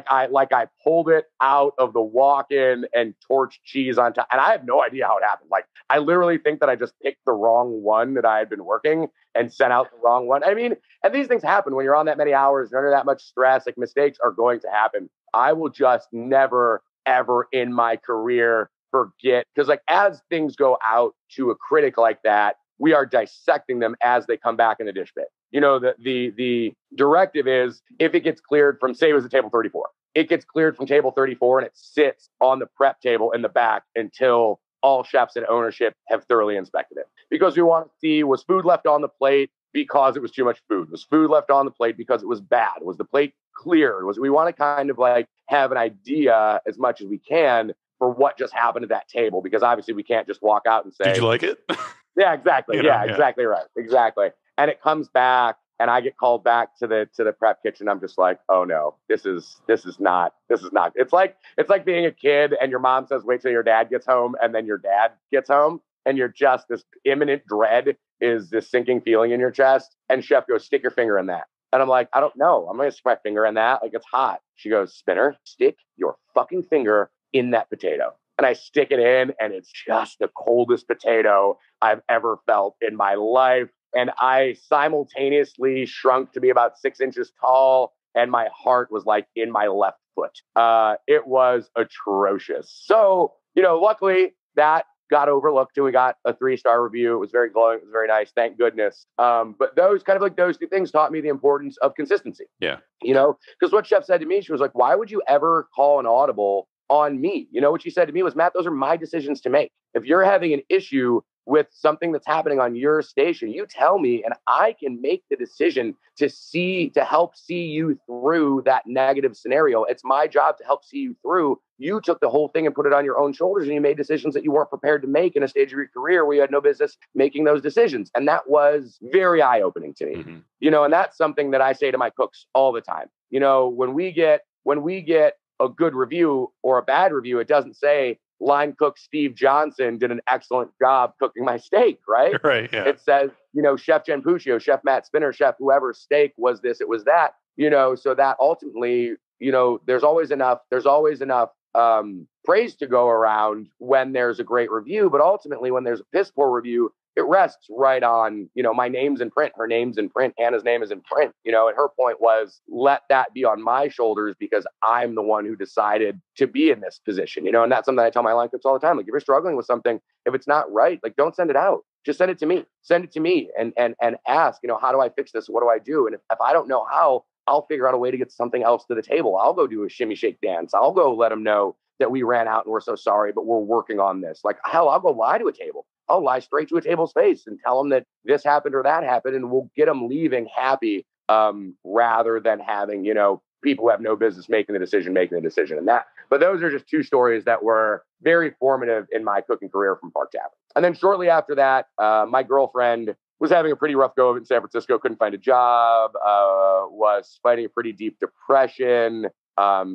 I pulled it out of the walk-in and torched cheese on top. And I have no idea how it happened. Like, I literally think that I just picked the wrong one that I had been working and sent out the wrong one. I mean, and these things happen when you're on that many hours, you're under that much stress. Like, mistakes are going to happen. I will just never, ever in my career forget, because like as things go out to a critic like that, we are dissecting them as they come back in the dish pit. You know, the directive is, if it gets cleared from, say it was a table 34, it gets cleared from table 34 and it sits on the prep table in the back until all chefs in ownership have thoroughly inspected it, because we want to see, was food left on the plate because it was too much food? Was food left on the plate because it was bad? Was the plate clear? We want to kind of like have an idea as much as we can for what just happened at that table, because obviously we can't just walk out and say, did you like it? Yeah, exactly. Exactly right. Exactly. And it comes back and I get called back to the prep kitchen. I'm just like, oh no, this is not. It's like being a kid and your mom says, wait till your dad gets home, and then your dad gets home and you're just, this imminent dread is this sinking feeling in your chest. And chef goes, stick your finger in that. And I'm like, I don't know. I'm going to stick my finger in that. Like, it's hot. She goes, Spinner, stick your fucking finger in that potato. And I stick it in, and it's just the coldest potato I've ever felt in my life. And I simultaneously shrunk to be about 6 inches tall, and my heart was like in my left foot. It was atrocious. So, luckily that got overlooked and we got a 3-star review. It was very glowing. It was very nice. Thank goodness. But those two things taught me the importance of consistency. Yeah. Because what chef said to me, she was like, why would you ever call an audible on me? What she said to me was, Matt, those are my decisions to make. If you're having an issue with something that's happening on your station, you tell me and I can make the decision to help see you through that negative scenario. It's my job to help see you through. You took the whole thing and put it on your own shoulders, and you made decisions that you weren't prepared to make in a stage of your career where you had no business making those decisions. And that was very eye-opening to me. Mm-hmm. And that's something that I say to my cooks all the time. When we get a good review or a bad review, it doesn't say line cook Steve Johnson did an excellent job cooking my steak, right? Right. Yeah. It says, Chef Jen Puccio, Chef Matt Spinner, Chef whoever's steak was this, it was that, so that ultimately, there's always enough praise to go around when there's a great review. But ultimately, when there's a piss poor review, it rests right on, my name's in print, her name's in print, Hannah's name is in print, and her point was, let that be on my shoulders because I'm the one who decided to be in this position, and that's something I tell my line cooks all the time. Like, if you're struggling with something, if it's not right, like, don't send it out. Just send it to me and ask, how do I fix this? What do I do? And if I don't know how, I'll figure out a way to get something else to the table. I'll go do a shimmy shake dance. I'll go let them know that we ran out and we're so sorry, but we're working on this. Like, hell, I'll go lie to a table. I'll lie straight to a table's face and tell them that this happened or that happened, and we'll get them leaving happy, rather than having, people who have no business making the decision. But those are just 2 stories that were very formative in my cooking career from Park Tavern. And then shortly after that, my girlfriend was having a pretty rough go of it in San Francisco, couldn't find a job, was fighting a pretty deep depression,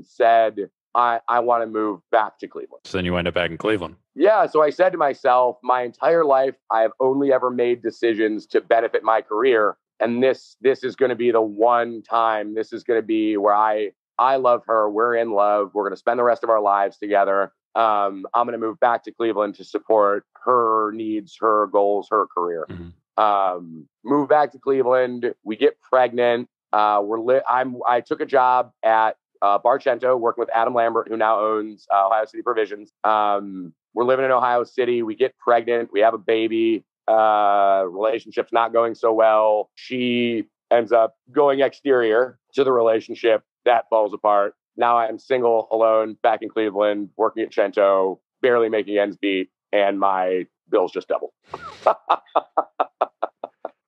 said, I want to move back to Cleveland. So then you wind up back in Cleveland. Yeah. So I said to myself, my entire life, I've only ever made decisions to benefit my career. And this is going to be the one time. This is going to be where I love her. We're in love. We're going to spend the rest of our lives together. I'm going to move back to Cleveland to support her needs, her goals, her career. Mm-hmm. Move back to Cleveland. We get pregnant. I took a job at Barcento, working with Adam Lambert, who now owns Ohio City Provisions. We're living in Ohio City. We get pregnant. We have a baby. Relationship's not going so well. She ends up going exterior to the relationship. That falls apart. Now I am single, alone, back in Cleveland, working at Cento, barely making ends meet, and my bills just double.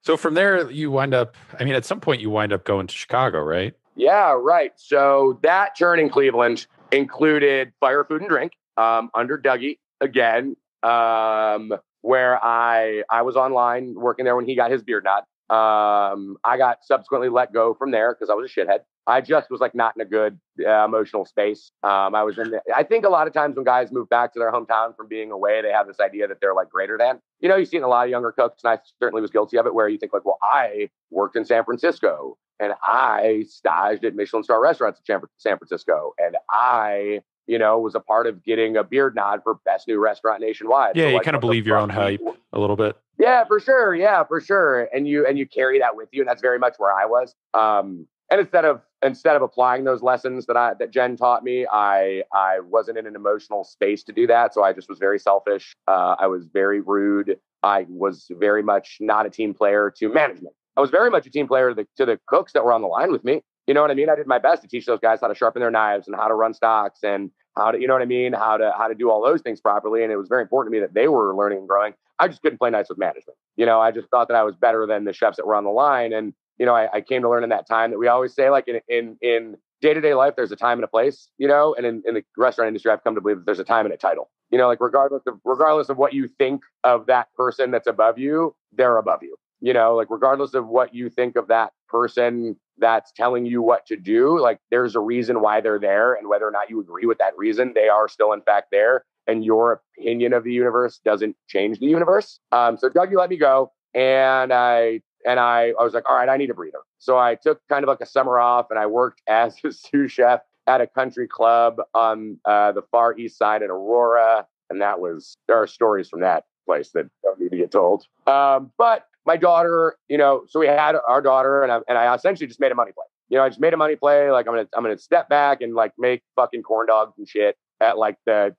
So from there, you wind up, at some point you wind up going to Chicago, right? Yeah, right. So that turn in Cleveland included Fire Food and Drink, under Dougie again, where I was online working there when he got his beard knot. I got subsequently let go from there because I was a shithead. I just was like not in a good emotional space. I think a lot of times when guys move back to their hometown from being away, they have this idea that they're like greater than. You see in a lot of younger cooks, and I certainly was guilty of it, where you think like, well, I worked in San Francisco and I staged at Michelin star restaurants in San Francisco, and I was a part of getting a beard nod for best new restaurant nationwide. Yeah, so, you kind of believe your own hype a little bit. Yeah, for sure. Yeah, for sure. And you carry that with you, and that's very much where I was. And instead of applying those lessons that Jen taught me, I wasn't in an emotional space to do that. So I just was very selfish. I was very rude. I was very much not a team player to management. I was very much a team player to the cooks that were on the line with me. You know what I mean? I did my best to teach those guys how to sharpen their knives and how to run stocks and how to, you know what I mean? How to do all those things properly. And it was very important to me that they were learning and growing. I just couldn't play nice with management. I just thought that I was better than the chefs that were on the line. And, I came to learn in that time that we always say, like in day-to-day life, there's a time and a place, and in the restaurant industry, I've come to believe that there's a time and a title. Like regardless of what you think of that person that's above you, they're above you. Like regardless of what you think of that person that's telling you what to do, like there's a reason why they're there, and whether or not you agree with that reason, they are still in fact there, and your opinion of the universe doesn't change the universe. So Dougie let me go, and I was like, all right, I need a breather. So I took kind of like a summer off, and I worked as a sous chef at a country club on the far east side in Aurora. And there are stories from that place that don't need to get told. But my daughter, so we had our daughter, and I essentially just made a money play. I just made a money play. Like I'm gonna step back and like make fucking corn dogs and shit at like the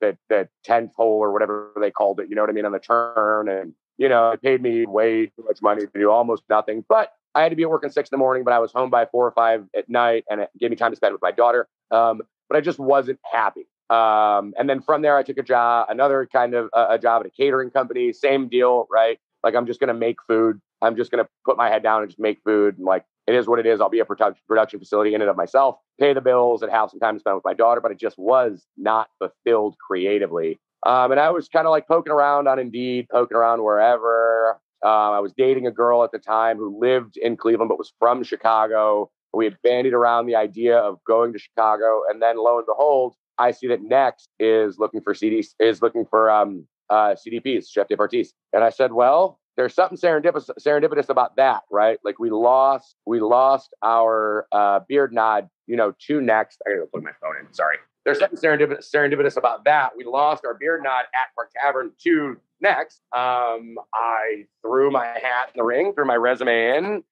10th hole or whatever they called it. You know what I mean? On the turn. And, it paid me way too much money to do almost nothing, but I had to be at work at 6 a.m, but I was home by 4 or 5 at night, and it gave me time to spend with my daughter. But I just wasn't happy. And then from there, I took another kind of a job at a catering company, same deal, right? Like, I'm just going to make food. I'm just going to put my head down and just make food. And like, it is what it is. I'll be a production facility in and of myself, pay the bills, and have some time to spend with my daughter, but it just was not fulfilled creatively. And I was kind of like poking around on Indeed, poking around wherever. I was dating a girl at the time who lived in Cleveland, but was from Chicago. We had bandied around the idea of going to Chicago. And then lo and behold, I see that Next is looking for CDPs, chef de parties. And I said, well, there's something serendipitous about that, right? Like we lost our beard nod, to Next. I gotta go plug my phone in. Sorry. There's something serendipitous about that. We lost our beard nod at Park Tavern to Next. I threw my hat in the ring, threw my resume in.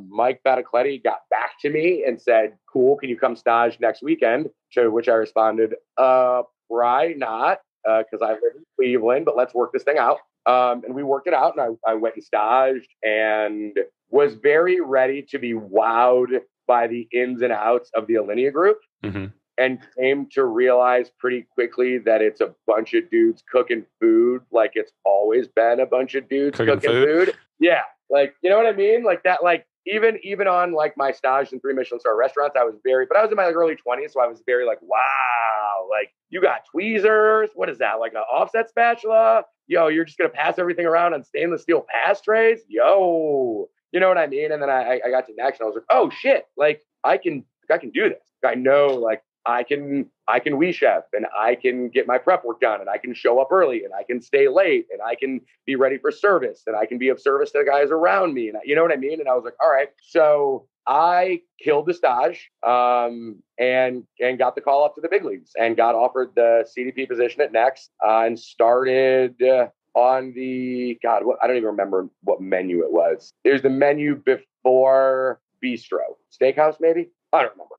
Mike Battacletti got back to me and said, cool, can you come stage next weekend? To which I responded, why not? Because I live in Cleveland, but let's work this thing out. And we worked it out, and I went and staged and was very ready to be wowed by the ins and outs of the Alinea group. Mm-hmm. And came to realize pretty quickly that it's a bunch of dudes cooking food like it's always been a bunch of dudes cooking food. Yeah. Like, you know what I mean? Like that, like even on like my stage in 3 Michelin star restaurants, but I was in my early 20s. So I was very like, wow, like you got tweezers. What is that? Like an offset spatula? Yo, you're just going to pass everything around on stainless steel pass trays? Yo, you know what I mean? And then I got to Next, and I was like, oh shit, like I can do this. I know, like, I can wee chef, and I can get my prep work done, and I can show up early, and I can stay late, and I can be ready for service, and I can be of service to the guys around me. And you know what I mean? And I was like, all right. So I killed the stage, and got the call up to the big leagues, and got offered the CDP position at Next, and started on the, I don't even remember what menu it was. It was the menu before Bistro. Steakhouse, maybe? I don't remember.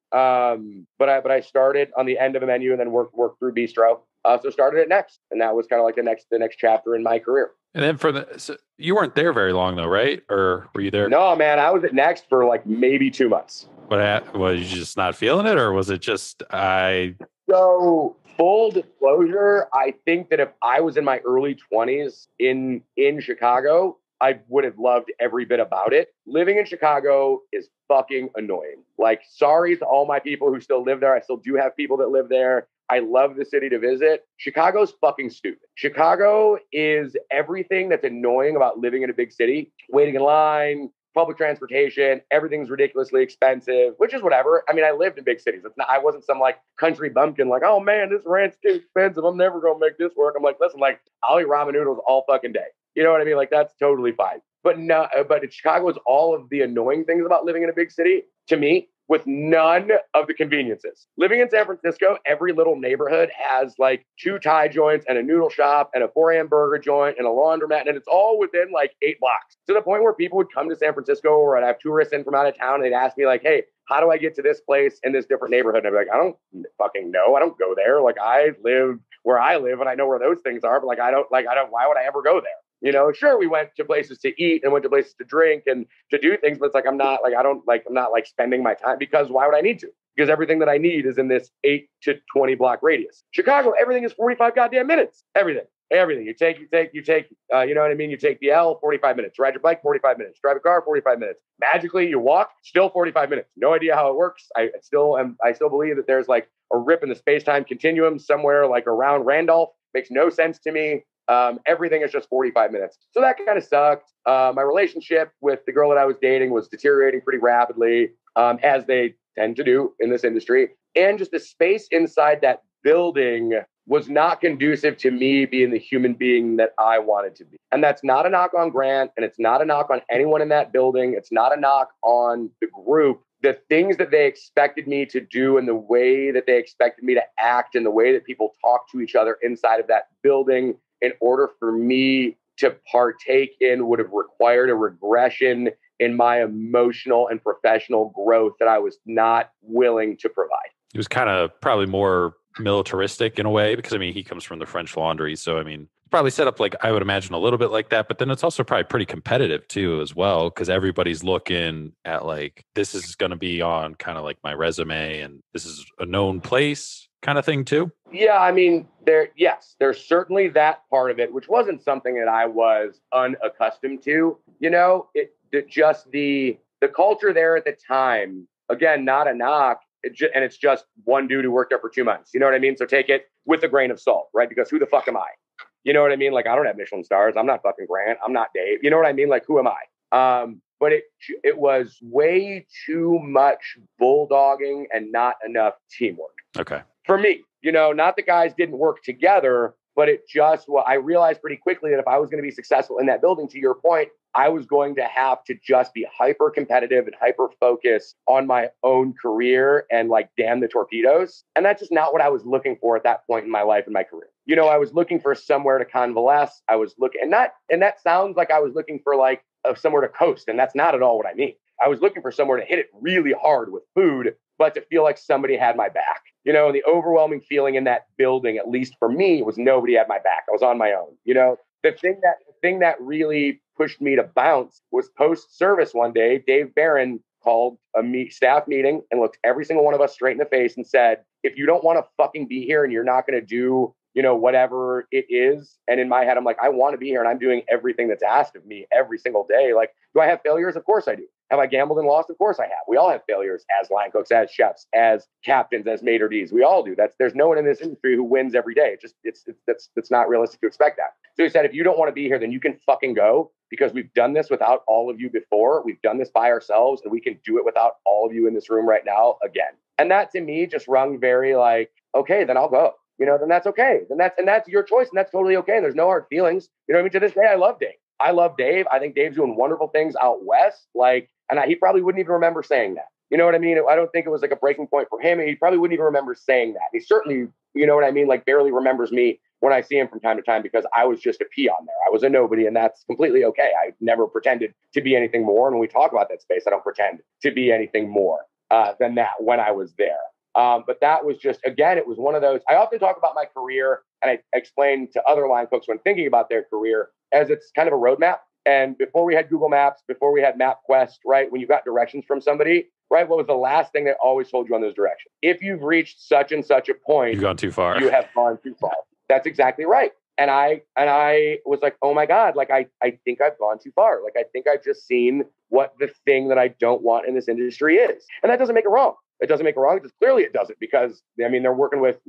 But I started on the end of a menu and then worked through Bistro. So started at Next, and that was kind of like the next chapter in my career. And then so you weren't there very long though, right? Or were you there? No, man, I was at Next for like maybe 2 months. But was you just not feeling it, or was it just So full disclosure, I think that if I was in my early 20s in Chicago, I would have loved every bit about it. Living in Chicago is fucking annoying. Like, sorry to all my people who still live there. I still do have people that live there. I love the city to visit. Chicago's fucking stupid. Chicago is everything that's annoying about living in a big city. Waiting in line, public transportation, everything's ridiculously expensive, which is whatever. I mean, I lived in big cities. I wasn't some like country bumpkin like, oh man, this rent's too expensive. I'm never going to make this work. I'm like, listen, like I'll eat ramen noodles all fucking day. You know what I mean? Like, that's totally fine. But no, but Chicago is all of the annoying things about living in a big city to me, with none of the conveniences. Living in San Francisco, every little neighborhood has like 2 Thai joints and a noodle shop and a 4 a.m. burger joint and a laundromat. And it's all within like 8 blocks, to the point where people would come to San Francisco, or I'd have tourists in from out of town, and they'd ask me like, hey, how do I get to this place in this different neighborhood? And I'd be like, I don't fucking know. I don't go there. Like, I live where I live, and I know where those things are, but why would I ever go there? You know, sure, we went to places to eat and went to places to drink and to do things, but it's like, I'm not like spending my time, because why would I need to? because everything that I need is in this 8 to 20 block radius. Chicago, everything is 45 goddamn minutes. Everything. You take, you know what I mean? You take the L, 45 minutes. Ride your bike, 45 minutes. Drive a car, 45 minutes. Magically, you walk, still 45 minutes. No idea how it works. I still believe that there's like a rip in the space-time continuum somewhere like around Randolph. Makes no sense to me. Everything is just 45 minutes. So that kind of sucked. My relationship with the girl that I was dating was deteriorating pretty rapidly, as they tend to do in this industry. And just the space inside that building was not conducive to me being the human being that I wanted to be. And that's not a knock on Grant, and it's not a knock on anyone in that building. It's not a knock on the group. The things that they expected me to do and the way that they expected me to act and the way that people talk to each other inside of that building in order for me to partake in would have required a regression in my emotional and professional growth that I was not willing to provide. It was kind of probably more militaristic in a way, because I mean, he comes from the French Laundry. So, I mean, probably set up like, I would imagine, a little bit like that, but then it's also probably pretty competitive too, as well, because everybody's looking at like, this is going to be on kind of like my resume and this is a known place kind of thing too. Yeah, I mean, there's certainly that part of it, which wasn't something that I was unaccustomed to. You know, the culture there at the time, again, not a knock. And it's just one dude who worked there for 2 months. You know what I mean? So take it with a grain of salt, right? Because who the fuck am I? You know what I mean? Like, I don't have Michelin stars. I'm not fucking Grant. I'm not Dave. You know what I mean? Like, who am I? But it was way too much bulldogging and not enough teamwork. Okay. For me, you know, not the guys didn't work together, but I realized pretty quickly that if I was going to be successful in that building, to your point, I was going to have to just be hyper competitive and hyper focused on my own career and like, damn the torpedoes. And that's just not what I was looking for at that point in my life and my career. You know, I was looking for somewhere to convalesce. I was looking, and that sounds like I was looking for like somewhere to coast. And that's not at all what I mean. I was looking for somewhere to hit it really hard with food, but to feel like somebody had my back. You know, and the overwhelming feeling in that building, at least for me, was nobody had my back. I was on my own. You know, the thing that really pushed me to bounce was post-service one day. Dave Barron called a staff meeting and looked every single one of us straight in the face and said, if you don't want to fucking be here and you're not going to do, you know, whatever it is. And in my head, I'm like, I want to be here and I'm doing everything that's asked of me every single day. Like, do I have failures? Of course I do. Have I gambled and lost? Of course I have. We all have failures as line cooks, as chefs, as captains, as maitre d's. We all do. There's no one in this industry who wins every day. It's not realistic to expect that. So he said, if you don't want to be here, then you can fucking go, because we've done this without all of you before. We've done this by ourselves, and we can do it without all of you in this room right now again. And that to me just rung very like, okay, then I'll go. You know, then that's okay. Then that's your choice, and that's totally okay. And there's no hard feelings. You know what I mean? To this day, I love Dave. I think Dave's doing wonderful things out west. Like, and he probably wouldn't even remember saying that. You know what I mean? I don't think it was like a breaking point for him. He probably wouldn't even remember saying that. He certainly, you know what I mean, like barely remembers me when I see him from time to time, because I was just a peon there. I was a nobody, and that's completely okay. I never pretended to be anything more. And when we talk about that space, I don't pretend to be anything more than that when I was there. But that was just, again, it was one of those. I often talk about my career, and I explain to other line cooks when thinking about their career as it's kind of a roadmap. And before we had Google Maps, before we had MapQuest, right, when you got directions from somebody, right, what was the last thing they always told you on those directions? If you've reached such and such a point, you've gone too far. You have gone too far. That's exactly right. And I was like, oh my God, like I think I've gone too far. Like I think I've just seen what the thing that I don't want in this industry is. And that doesn't make it wrong. It doesn't make it wrong. Because clearly it doesn't, because I mean, they're working with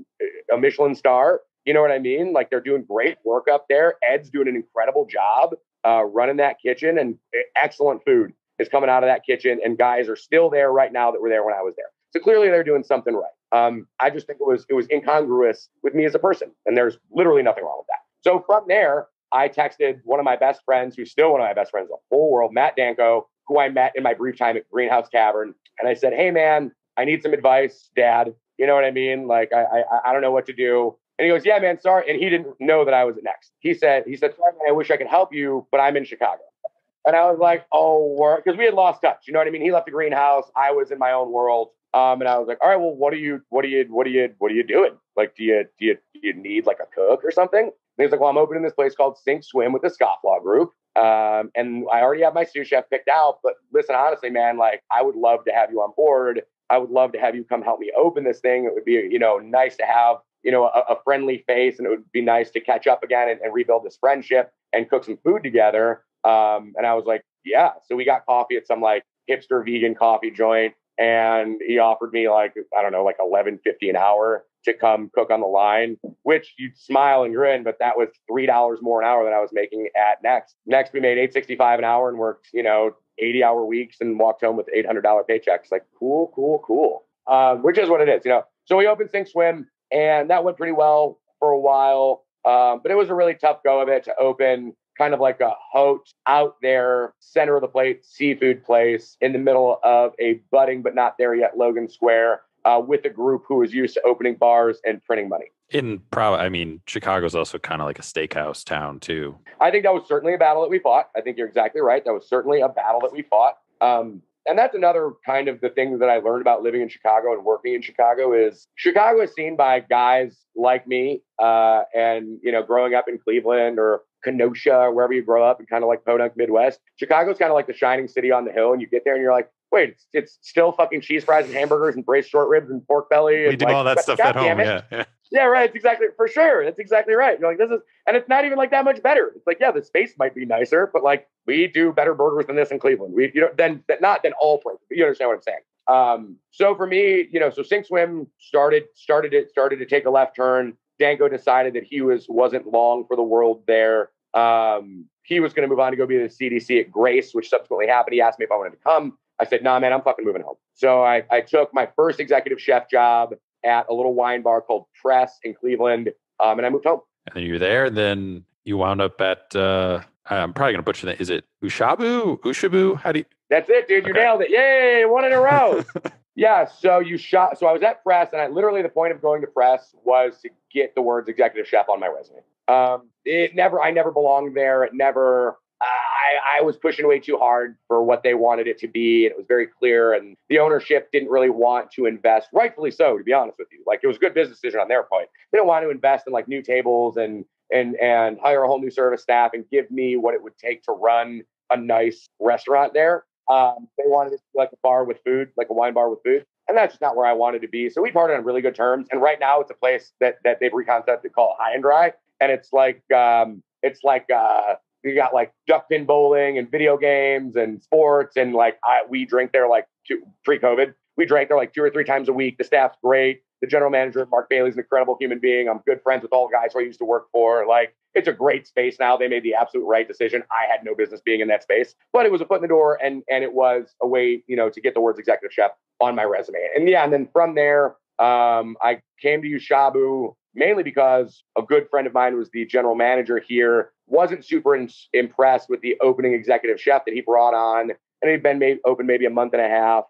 a Michelin star. You know what I mean? Like, they're doing great work up there. Ed's doing an incredible job running that kitchen, and excellent food is coming out of that kitchen. And guys are still there right now that were there when I was there. So clearly they're doing something right. I just think it was incongruous with me as a person, and there's literally nothing wrong with that. So from there, I texted one of my best friends, who's still one of my best friends in the whole world, Matt Danko, who I met in my brief time at Greenhouse Tavern. And I said, hey man, I need some advice, Dad. You know what I mean? Like, I don't know what to do. And he goes, yeah, man, sorry. And he didn't know that I was next. He said, sorry, man, I wish I could help you, but I'm in Chicago. And I was like, oh, because we had lost touch. You know what I mean? He left the greenhouse. I was in my own world. And I was like, all right, well, what are you doing? Like, do you need like a cook or something? And he's like, well, I'm opening this place called Sink Swim with the Scofflaw Group. And I already have my sous chef picked out, but listen, honestly, man, like, I would love to have you on board. I would love to have you come help me open this thing. It would be, nice to have, a friendly face, and it would be nice to catch up again and rebuild this friendship and cook some food together. And I was like, yeah. So we got coffee at some like hipster vegan coffee joint. And he offered me like, I don't know, like $11.50 an hour to come cook on the line, which you'd smile and grin, but that was $3 more an hour than I was making at Next. Next, we made $8.65 an hour and worked, 80-hour weeks and walked home with $800 paychecks. Like, cool. Which is what it is, So we opened Sink Swim, and that went pretty well for a while. But it was a really tough go of it to open kind of like a hot out there, center of the plate seafood place in the middle of a budding but not there yet Logan Square, with a group who was used to opening bars and printing money. Chicago's also kind of like a steakhouse town too. I think that was certainly a battle that we fought. I think you're exactly right. That was certainly a battle that we fought. And that's another kind of the thing that I learned about living in Chicago and working in Chicago is Chicago is seen by guys like me, and, growing up in Cleveland or Kenosha, or wherever you grow up in kind of like podunk Midwest. Chicago's kind of like the shining city on the hill. And you get there and you're like, wait, it's still fucking cheese fries and hamburgers and braised short ribs and pork belly. We do all that stuff at home. Yeah. Yeah, right. It's exactly, for sure. That's exactly right. You're like, and it's not even like that much better. It's like, yeah, the space might be nicer, but like we do better burgers than this in Cleveland. Not than all places, but you understand what I'm saying. So for me, so Sink Swim started to take a left turn. Danko decided that he wasn't long for the world there. He was going to move on to go be the CDC at Grace, which subsequently happened. He asked me if I wanted to come. I said, nah, man, I'm fucking moving home. So I took my first executive chef job at a little wine bar called Press in Cleveland. And I moved home. And then you were there, and then you wound up at, I'm probably going to butcher that. Is it Ushabu? How do you? That's it, dude. You nailed it. Yay, one in a row. Yeah. So I was at Press, and the point of going to Press was to get the words executive chef on my resume. I never belonged there. I was pushing way too hard for what they wanted it to be. And it was very clear. And the ownership didn't really want to invest, rightfully so, to be honest with you. Like, it was a good business decision on their point. They didn't want to invest in like new tables and hire a whole new service staff and give me what it would take to run a nice restaurant there. They wanted it to be like a bar with food, like a wine bar with food. And that's just not where I wanted to be. So we parted on really good terms. And right now it's a place that they've reconcepted called High and Dry. And it's like you got like duck pin bowling and video games and sports. And like we drink there like pre-COVID. We drank there like 2 or 3 times a week. The staff's great. The general manager, Mark Bailey's an incredible human being. I'm good friends with all the guys who I used to work for. Like, it's a great space now. They made the absolute right decision. I had no business being in that space, but it was a foot in the door, and it was a way, to get the words executive chef on my resume. And then from there, I came to Ushabu mainly because a good friend of mine was the general manager here, wasn't super impressed with the opening executive chef that he brought on, and he'd been open maybe a month and a half,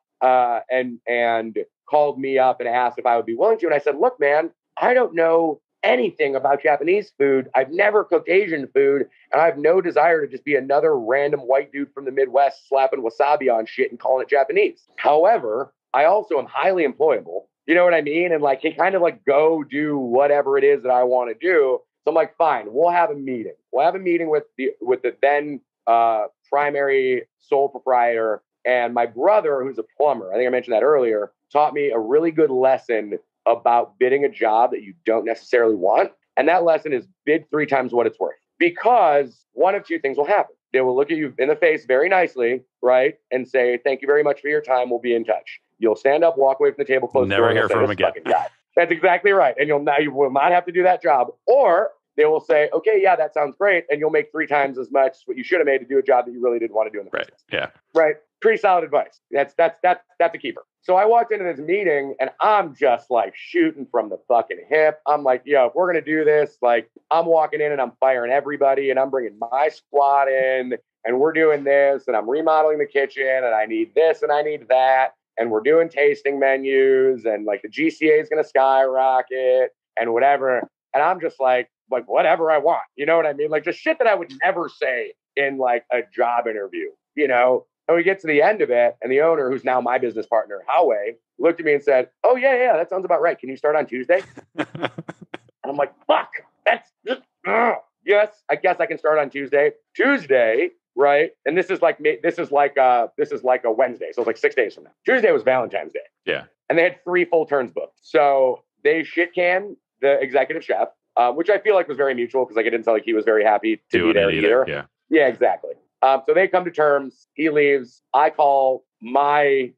and called me up and asked if I would be willing to. And I said, look, man, I don't know anything about Japanese food. I've never cooked Asian food, and I have no desire to just be another random white dude from the Midwest slapping wasabi on shit and calling it Japanese. However, I also am highly employable. You know what I mean? And like, can kind of like go do whatever it is that I want to do. So I'm like, fine, we'll have a meeting. We'll have a meeting with the then primary sole proprietor. And my brother, who's a plumber, I think I mentioned that earlier, taught me a really good lesson about bidding a job that you don't necessarily want. And that lesson is bid 3 times what it's worth. Because one of 2 things will happen. They will look at you in the face very nicely, right? And say, thank you very much for your time. We'll be in touch. You'll stand up, walk away from the table, close the door. Never hear from him again. That's exactly right. And you will not have to do that job. Or they will say, okay, yeah, that sounds great. And you'll make 3 times as much what you should have made to do a job that you really didn't want to do in the first place. Yeah. Right. Pretty solid advice. That's a keeper. So I walked into this meeting and I'm just like shooting from the fucking hip. I'm like, yo, if we're going to do this, like I'm walking in and I'm firing everybody and I'm bringing my squad in and we're doing this and I'm remodeling the kitchen and I need this and I need that. And we're doing tasting menus and like the GCA is going to skyrocket and whatever. And I'm just like whatever I want. You know what I mean? Like just shit that I would never say in like a job interview, And we get to the end of it, and the owner, who's now my business partner, Howie, looked at me and said, oh, yeah, that sounds about right. Can you start on Tuesday? And I'm like, fuck, that's just, yes, I guess I can start on Tuesday. Tuesday, right? And this is like a Wednesday, so it's like 6 days from now. Tuesday was Valentine's Day. Yeah. And they had 3 full turns booked. So they shit can the executive chef, which I feel like was very mutual because like it didn't sound like he was very happy to be there either. Yeah. Yeah, exactly. So they come to terms. He leaves. I call my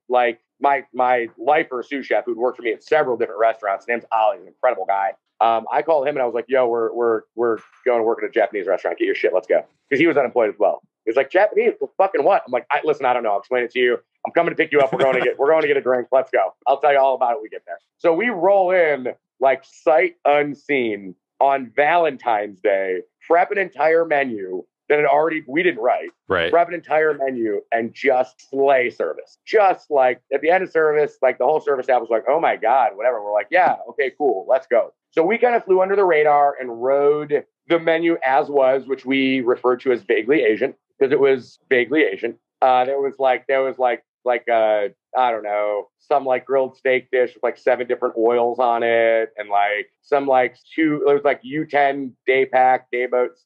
lifer sous chef who'd worked for me at several different restaurants. His name's Ali, an incredible guy. I called him and I was like, "Yo, we're going to work at a Japanese restaurant. Get your shit. Let's go." Because he was unemployed as well. He's like, "Japanese? Well, fucking what?" I'm like, "Listen, I don't know. I'll explain it to you. I'm coming to pick you up. We're going to get a drink. Let's go. I'll tell you all about it when we get there." So we roll in like sight unseen on Valentine's Day, prep an entire menu that we didn't write. Right. Prep an entire menu and just slay service. Just like at the end of service, like the whole service staff was like, "Oh my God," whatever. We're like, "Yeah, okay, cool. Let's go." So we kind of flew under the radar and rode the menu as was, which we referred to as vaguely Asian because it was vaguely Asian. There was like I don't know, some like grilled steak dish with like 7 different oils on it, and like some like it was like U10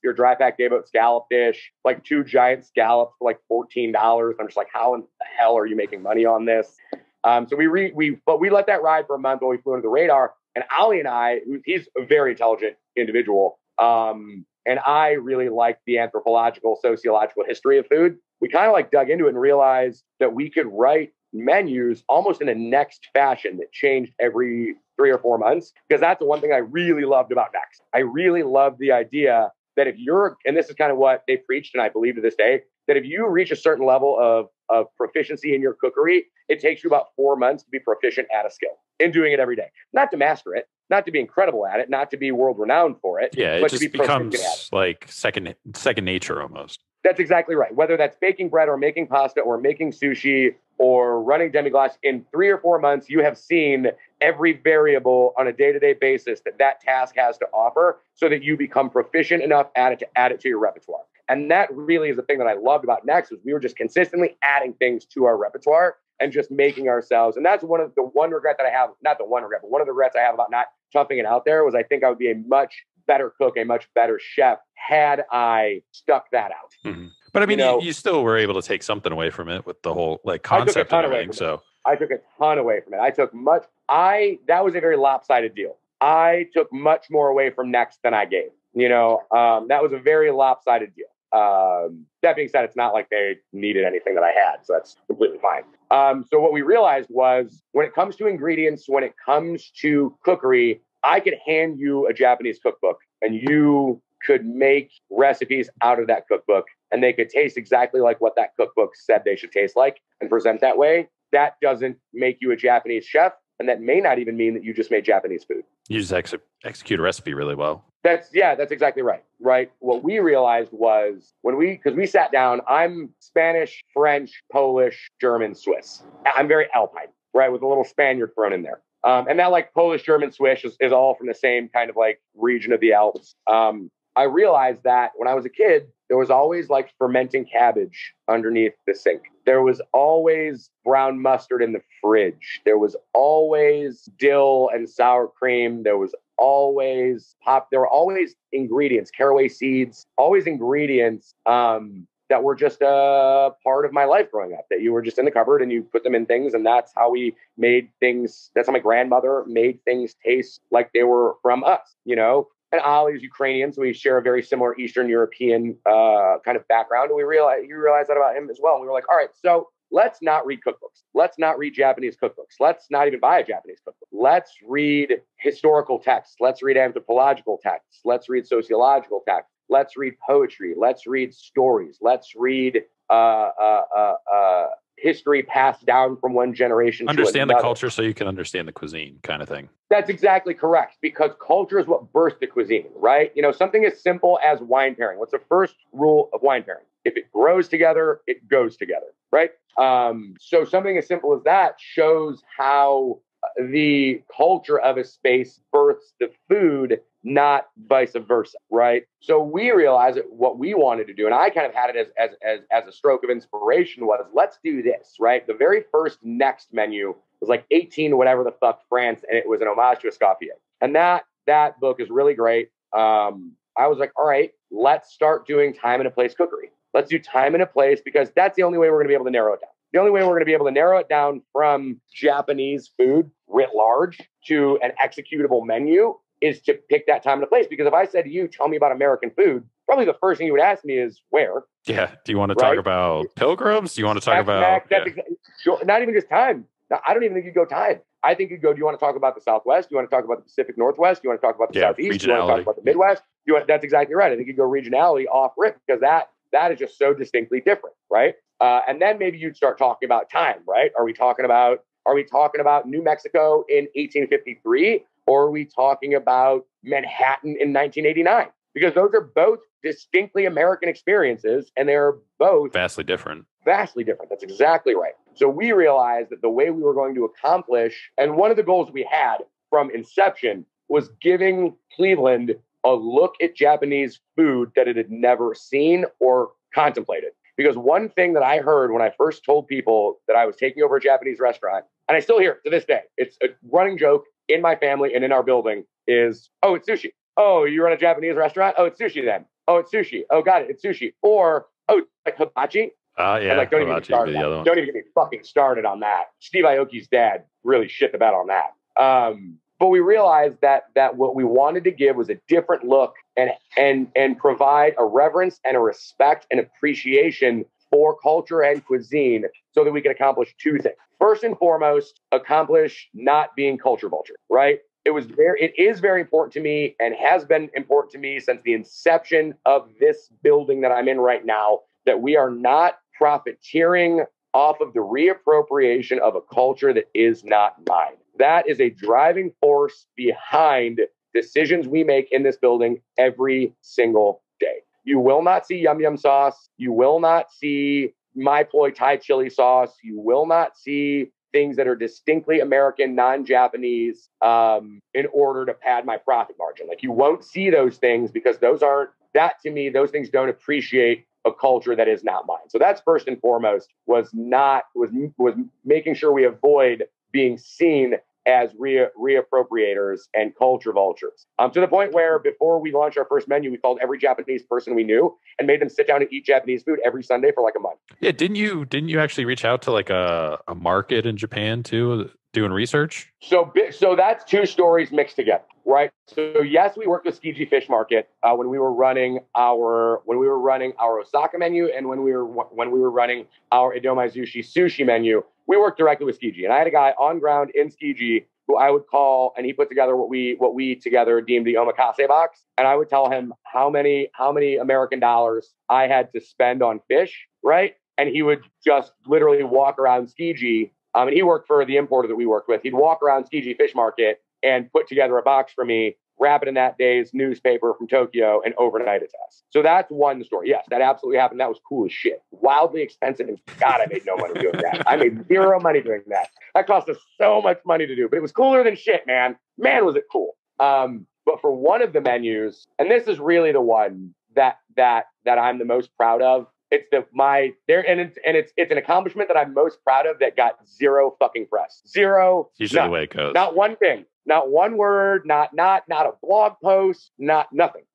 your dry pack day boat scallop dish, like 2 giant scallops for like $14. I'm just like, how in the hell are you making money on this? So we let that ride for a month while we flew under the radar. And Ali and I, he's a very intelligent individual, and I really liked the anthropological, sociological history of food. We kind of like dug into it and realized that we could write menus almost in a next fashion that changed every 3 or 4 months. Because that's the one thing I really loved about Next. I really loved the idea that and this is kind of what they preached, and I believe to this day, that if you reach a certain level of proficiency in your cookery, it takes you about 4 months to be proficient at a skill in doing it every day. Not to master it, not to be incredible at it, not to be world renowned for it. Yeah, but it just becomes like second nature almost. That's exactly right. Whether that's baking bread or making pasta or making sushi or running demi-glace, in 3 or 4 months, you have seen every variable on a day-to-day basis that task has to offer so that you become proficient enough at it to add it to your repertoire. And that really is the thing that I loved about Next, was we were just consistently adding things to our repertoire and just making ourselves. And that's one regret that I have, not the one regret, but one of the regrets I have about not toughing it out there was I think I would be a much better cook, a much better chef had I stuck that out. Mm-hmm. But I mean, you still were able to take something away from it with the whole like concept and everything. So I took a ton away from it. That was a very lopsided deal. I took much more away from Next than I gave. That was a very lopsided deal. That being said, it's not like they needed anything that I had, so that's completely fine. So what we realized was when it comes to ingredients, when it comes to cookery, I could hand you a Japanese cookbook and you could make recipes out of that cookbook and they could taste exactly like what that cookbook said they should taste like and present that way. That doesn't make you a Japanese chef. And that may not even mean that you just made Japanese food. You just execute a recipe really well. That's exactly right. Right. What we realized was because we sat down, I'm Spanish, French, Polish, German, Swiss. I'm very Alpine, right? With a little Spaniard thrown in there. And that like Polish, German, Swiss is all from the same kind of like region of the Alps. I realized that when I was a kid, there was always like fermenting cabbage underneath the sink. There was always brown mustard in the fridge. There was always dill and sour cream. There was always There were always ingredients, caraway seeds, always ingredients that were just a part of my life growing up, that you were just in the cupboard and you put them in things. And that's how we made things. That's how my grandmother made things taste like they were from us, And Ali is Ukrainian, so we share a very similar Eastern European kind of background. And you realize that about him as well. And we were like, all right, so let's not read cookbooks. Let's not read Japanese cookbooks. Let's not even buy a Japanese cookbook. Let's read historical texts. Let's read anthropological texts. Let's read sociological texts. Let's read poetry. Let's read stories. Let's read history passed down from one generation to another. Understand the culture so you can understand the cuisine kind of thing. That's exactly correct, because culture is what birthed the cuisine, right? Something as simple as wine pairing. What's the first rule of wine pairing? If it grows together, it goes together, right? So something as simple as that shows how the culture of a space births the food, not vice versa, right? So we realized that what we wanted to do, and I kind of had it as a stroke of inspiration, was let's do this, right? The very first Next menu was like 18 whatever the fuck France, and it was an homage to Escoffier. And that book is really great. I was like, all right, let's start doing time and a place cookery. Let's do time and a place, because that's the only way we're going to be able to narrow it down. The only way we're going to be able to narrow it down from Japanese food writ large to an executable menu is to pick that time and a place. Because if I said to you, tell me about American food, probably the first thing you would ask me is where. Yeah. Do you want to talk about pilgrims? Do you want to talk about... Not even just time. I don't even think you'd go time. I think you'd go, do you want to talk about the Southwest? Do you want to talk about the Pacific Northwest? Do you want to talk about the Southeast? Do you want to talk about the Midwest? That's exactly right. I think you'd go regionality off rip, because that is just so distinctly different, right? And then maybe you'd start talking about time, right? Are we talking about New Mexico in 1853, or are we talking about Manhattan in 1989? Because those are both distinctly American experiences, and they're both vastly different. Vastly different. That's exactly right. So we realized that the way we were going to accomplish, and one of the goals we had from inception, was giving Cleveland a look at Japanese food that it had never seen or contemplated. Because one thing that I heard when I first told people that I was taking over a Japanese restaurant, and I still hear it to this day, it's a running joke in my family and in our building, is, oh, it's sushi. Oh, you run a Japanese restaurant? Oh, it's sushi then. Oh, it's sushi. Oh, got it. It's sushi. Or, oh, like hibachi. Yeah. Like, don't even get me fucking started on that. Steve Aoki's dad really shit the bed on that. But we realized that what we wanted to give was a different look and provide a reverence and a respect and appreciation for culture and cuisine, so that we can accomplish two things. First and foremost, accomplish not being culture vulture, right? It is very important to me, and has been important to me since the inception of this building that I'm in right now, that we are not profiteering off of the reappropriation of a culture that is not mine. That is a driving force behind decisions we make in this building every single day. You will not see yum yum sauce. You will not see my ploy Thai chili sauce. You will not see things that are distinctly American, non-Japanese, in order to pad my profit margin. Like, you won't see those things, because those things don't appreciate a culture that is not mine. So that's first and foremost, was making sure we avoid being seen as reappropriators and culture vultures. To the point where, before we launched our first menu, we called every Japanese person we knew and made them sit down and eat Japanese food every Sunday for like a month. Yeah, didn't you actually reach out to like a market in Japan too, doing research? So that's two stories mixed together, right? So yes, we worked with Tsukiji Fish Market when we were running our Osaka menu, and when we were running our Edomazushi sushi menu. We worked directly with Tsukiji, and I had a guy on ground in Tsukiji who I would call, and he put together what we together deemed the omakase box. And I would tell him how many American dollars I had to spend on fish, right? And he would just literally walk around Tsukiji. And he worked for the importer that we worked with. He'd walk around Tsukiji Fish Market and put together a box for me, wrap it in that day's newspaper from Tokyo, and overnight it to us. So that's one story. Yes, that absolutely happened. That was cool as shit. Wildly expensive. And God, I made no money doing that. I made zero money doing that. That cost us so much money to do, but it was cooler than shit, man. Man, was it cool. But for one of the menus, and this is really the one that I'm the most proud of. It's it's an accomplishment that I'm most proud of that got zero fucking press. Zero. It's usually the way it goes. Not one thing. Not one word. Not a blog post. Nothing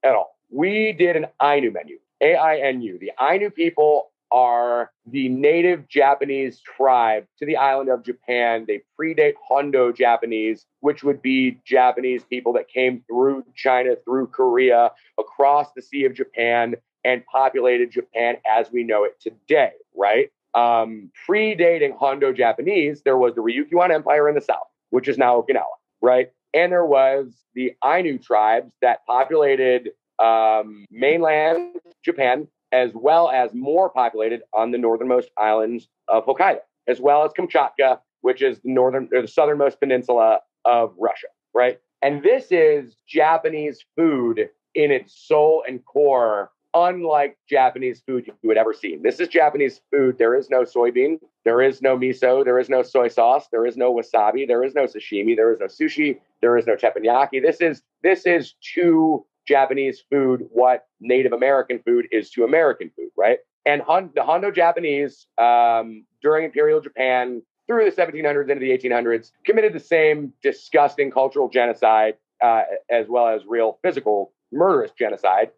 at all. We did an Ainu menu. AINU. The Ainu people are the native Japanese tribe to the island of Japan. They predate Hondo Japanese, which would be Japanese people that came through China, through Korea, across the Sea of Japan, and populated Japan as we know it today, right? Predating Hondo Japanese, there was the Ryukyuan Empire in the south, which is now Okinawa, right? And there was the Ainu tribes that populated mainland Japan, as well as more populated on the northernmost islands of Hokkaido, as well as Kamchatka, which is the southernmost peninsula of Russia, right? And this is Japanese food in its soul and core, unlike Japanese food you would ever see. This is Japanese food. There is no soybean. There is no miso. There is no soy sauce. There is no wasabi. There is no sashimi. There is no sushi. There is no teppanyaki. This is to Japanese food what Native American food is to American food, right? And the Hondo Japanese, during Imperial Japan, through the 1700s into the 1800s, committed the same disgusting cultural genocide, as well as real physical murderous genocide,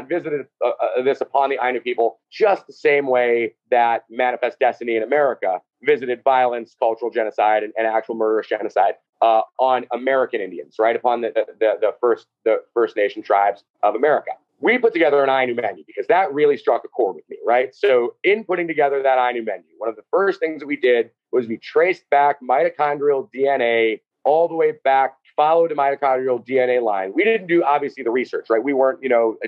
visited this upon the Ainu people, just the same way that Manifest Destiny in America visited violence, cultural genocide, and actual murderous genocide on American Indians, right, upon the First Nation tribes of America. We put together an Ainu menu because that really struck a chord with me, right? So in putting together that Ainu menu, one of the first things that we did was we traced back mitochondrial DNA all the way back, followed the mitochondrial DNA line. We didn't do, obviously, the research, right? We weren't,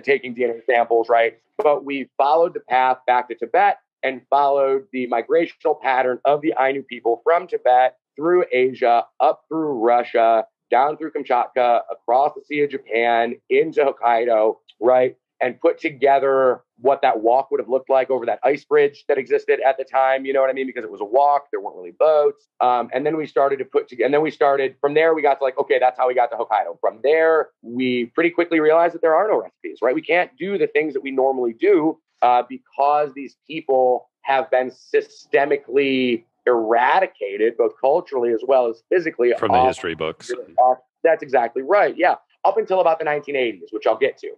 taking DNA samples, right? But we followed the path back to Tibet and followed the migrational pattern of the Ainu people from Tibet through Asia, up through Russia, down through Kamchatka, across the Sea of Japan, into Hokkaido, right? And put together what that walk would have looked like over that ice bridge that existed at the time, you know what I mean? Because it was a walk, there weren't really boats. And then we started to put together, and then we started, from there, we got to like, okay, that's how we got to Hokkaido. From there, we pretty quickly realized that there are no recipes, right? We can't do the things that we normally do because these people have been systemically eradicated, both culturally as well as physically. From the history books. That's exactly right. Yeah. Up until about the 1980s, which I'll get to.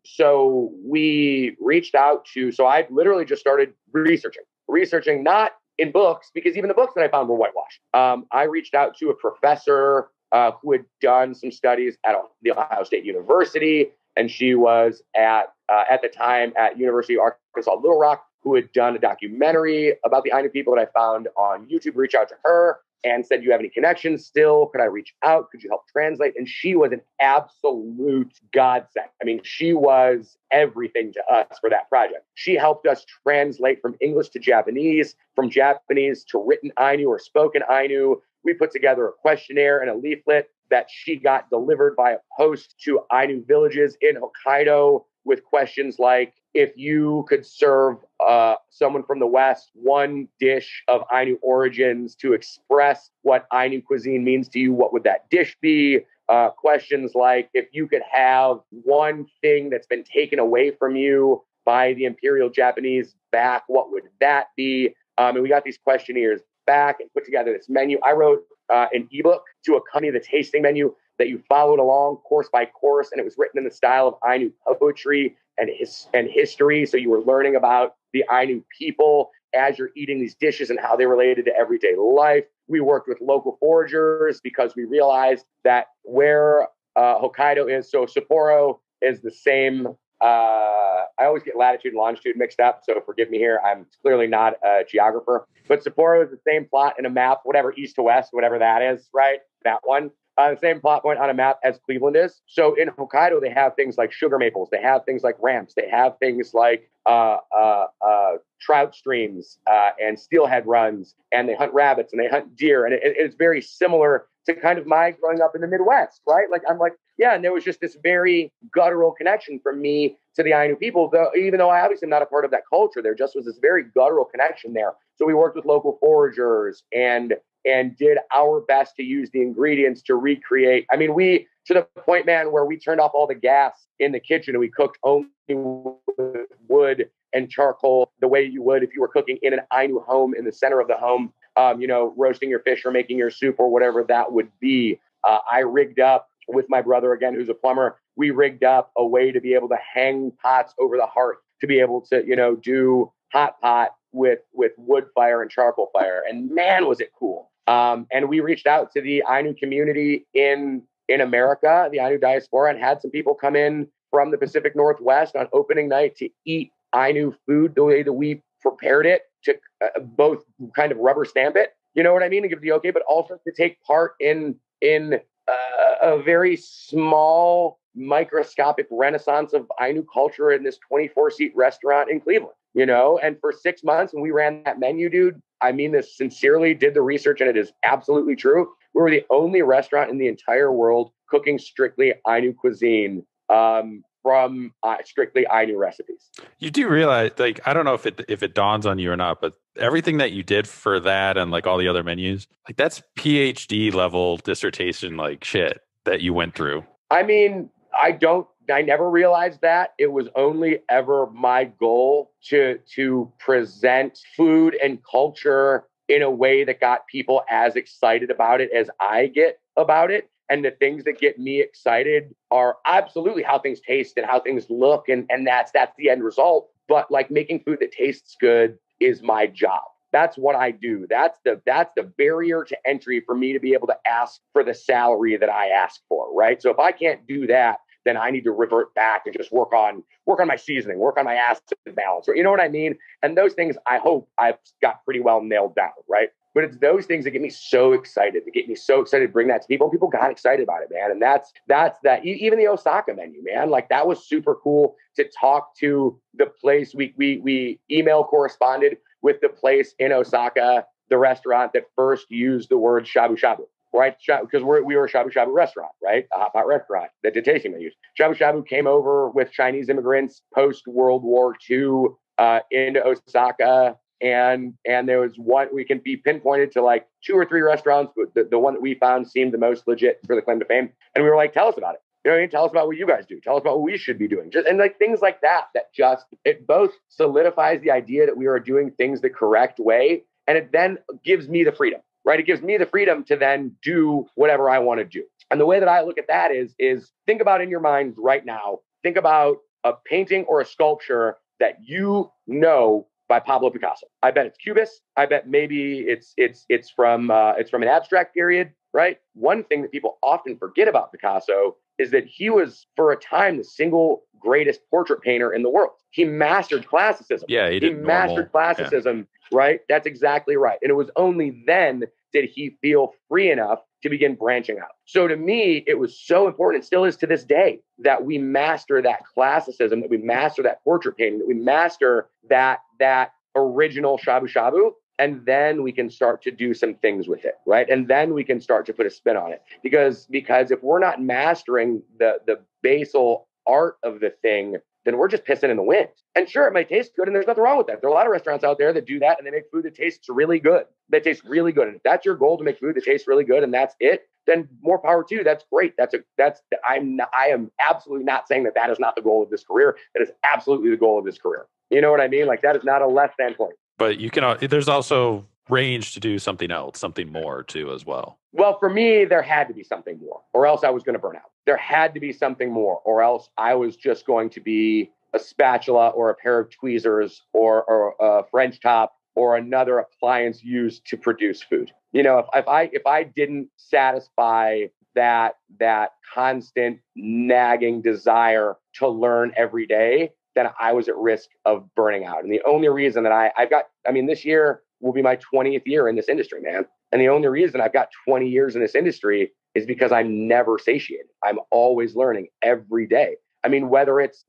So we reached out to, so I literally just started researching not in books, because even the books that I found were whitewashed. I reached out to a professor who had done some studies at the Ohio State University, and she was at the time at University of Arkansas Little Rock, who had done a documentary about the Ainu people that I found on YouTube. Reach out to her and said, "Do you have any connections still? Could I reach out? Could you help translate?" And she was an absolute godsend. I mean, she was everything to us for that project. She helped us translate from English to Japanese, from Japanese to written Ainu or spoken Ainu. We put together a questionnaire and a leaflet that she got delivered by a post to Ainu villages in Hokkaido with questions like, if you could serve someone from the West one dish of Ainu origins to express what Ainu cuisine means to you, what would that dish be? Questions like, if you could have one thing that's been taken away from you by the Imperial Japanese back, what would that be? And we got these questionnaires back and put together this menu. I wrote an ebook to accompany the tasting menu that you followed along course by course, and it was written in the style of Ainu poetry and history. So you were learning about the Ainu people as you're eating these dishes and how they related to everyday life. We worked with local foragers because we realized that where Hokkaido is, so Sapporo is the same. I always get latitude and longitude mixed up, so forgive me here. I'm clearly not a geographer, but Sapporo is the same plot in a map, whatever east to west, whatever that is, right? That one. The same plot point on a map as Cleveland is. So in Hokkaido, they have things like sugar maples. They have things like ramps. They have things like trout streams and steelhead runs. And they hunt rabbits and they hunt deer. And it's very similar to kind of my growing up in the Midwest, right? Like, I'm like, yeah. And there was just this very guttural connection from me to the Ainu people, though, even though I obviously am not a part of that culture. There just was this very guttural connection there. So we worked with local foragers and did our best to use the ingredients to recreate. I mean, we, to the point, man, where we turned off all the gas in the kitchen and we cooked only with wood and charcoal the way you would if you were cooking in an Ainu home in the center of the home, roasting your fish or making your soup or whatever that would be. I rigged up with my brother, again, who's a plumber. We rigged up a way to be able to hang pots over the hearth, to be able to, do hot pot with wood fire and charcoal fire. And man, was it cool. And we reached out to the Ainu community in America, the Ainu diaspora, and had some people come in from the Pacific Northwest on opening night to eat Ainu food the way that we prepared it, to both kind of rubber stamp it, you know what I mean, and give the okay, but also to take part in a very small microscopic renaissance of Ainu culture in this 24-seat restaurant in Cleveland, and for 6 months when we ran that menu, dude, I mean this sincerely, did the research, and it is absolutely true. We were the only restaurant in the entire world cooking strictly Ainu cuisine from strictly Ainu recipes. You do realize, like, I don't know if it dawns on you or not, but everything that you did for that and like all the other menus, like that's PhD level dissertation, like shit that you went through. I mean, I never realized that. It was only ever my goal to present food and culture in a way that got people as excited about it as I get about it. And the things that get me excited are absolutely how things taste and how things look. And that's the end result. But like making food that tastes good is my job. That's what I do. That's the barrier to entry for me to be able to ask for the salary that I ask for, right? So if I can't do that, then I need to revert back and just work on my seasoning, work on my acid balance, or you know what I mean? And those things I hope I've got pretty well nailed down, right? But it's those things that get me so excited, to bring that to people. People got excited about it, man. And that's that. Even the Osaka menu, man, like that was super cool to talk to the place. We email corresponded with the place in Osaka, the restaurant that first used the word shabu shabu, right? Because we were a shabu shabu restaurant, right? A hot pot restaurant that did tasting menus. Shabu shabu came over with Chinese immigrants post World War II into Osaka. And there was one, we can be pinpointed to like 2 or 3 restaurants, but the one that we found seemed the most legit for the claim to fame. And we were like, tell us about it. You know what I mean? Tell us about what you guys do. Tell us about what we should be doing. And like things like that just, it both solidifies the idea that we are doing things the correct way. And it then gives me the freedom, right? It gives me the freedom to then do whatever I want to do. And the way that I look at that is think about in your mind right now, think about a painting or a sculpture that you know by Pablo Picasso. I bet it's Cubist. I bet maybe it's from an abstract period, right? One thing that people often forget about Picasso is that he was, for a time, the single greatest portrait painter in the world. He mastered classicism. Yeah, he mastered classicism, right? That's exactly right. And it was only then did he feel free enough to begin branching out. So to me, it was so important, and still is to this day, that we master that classicism, that we master that portrait painting, that we master that original shabu shabu, and then we can start to do some things with it, right? And then we can start to put a spin on it. Because if we're not mastering the basal art of the thing, then we're just pissing in the wind. And sure, it might taste good, and there's nothing wrong with that. There are a lot of restaurants out there that do that, and they make food that tastes really good. That tastes really good. And if that's your goal, to make food that tastes really good, and that's it, then more power to you. That's great. I am absolutely not saying that is not the goal of this career. That is absolutely the goal of this career. You know what I mean? Like that is not a less than point. But you can. There's also range to do something else, something more too, as well. Well, for me, there had to be something more, or else I was going to burn out. There had to be something more, or else I was just going to be a spatula or a pair of tweezers or a French top or another appliance used to produce food. You know, if I didn't satisfy that constant nagging desire to learn every day, then I was at risk of burning out. And the only reason that this year will be my 20th year in this industry, man. And the only reason I've got 20 years in this industry is because I'm never satiated. I'm always learning every day. I mean, whether it's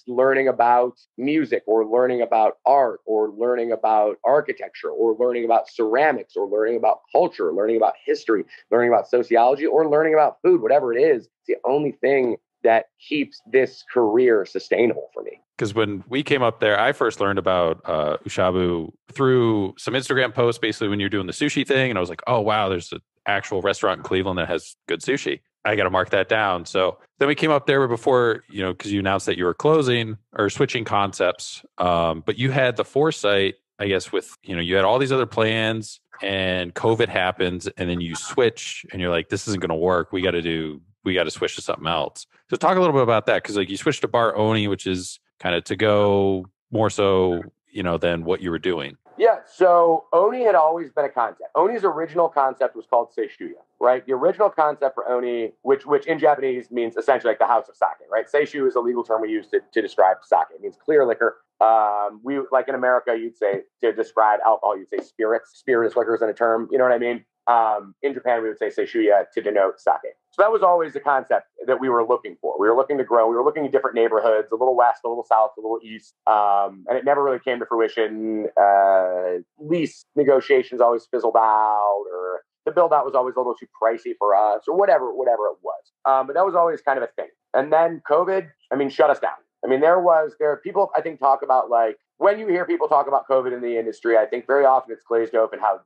learning about music or learning about art or learning about architecture or learning about ceramics or learning about culture, learning about history, learning about sociology or learning about food, whatever it is, it's the only thing that keeps this career sustainable for me. Because when we came up there, I first learned about Ushabu through some Instagram posts, basically when you're doing the sushi thing. And I was like, oh, wow, there's an actual restaurant in Cleveland that has good sushi. I got to mark that down. So then we came up there before, because you announced that you were closing or switching concepts. But you had the foresight, I guess, with, you had all these other plans and COVID happens and then you switch and you're like, this isn't going to work. We got to switch to something else. So talk a little bit about that. Cause like you switched to Bar Oni, which is kind of to go more so, than what you were doing. Yeah. So Oni had always been a concept. Oni's original concept was called Seishuya, right? The original concept for Oni, which in Japanese means essentially like the house of sake, right? Seishu is a legal term we use to describe sake. It means clear liquor. We, like in America, you'd say to describe alcohol, you'd say spirits. Spirits liquor isn't a term. You know what I mean? In Japan, we would say Seishuya to denote sake. So that was always the concept that we were looking for. We were looking to grow. We were looking at different neighborhoods, a little west, a little south, a little east. And it never really came to fruition. Lease negotiations always fizzled out, or the build out was always a little too pricey for us, or whatever it was. But that was always kind of a thing. And then COVID, shut us down. There are people, I think, talk about like, when you hear people talk about COVID in the industry, I think very often it's glazed over and how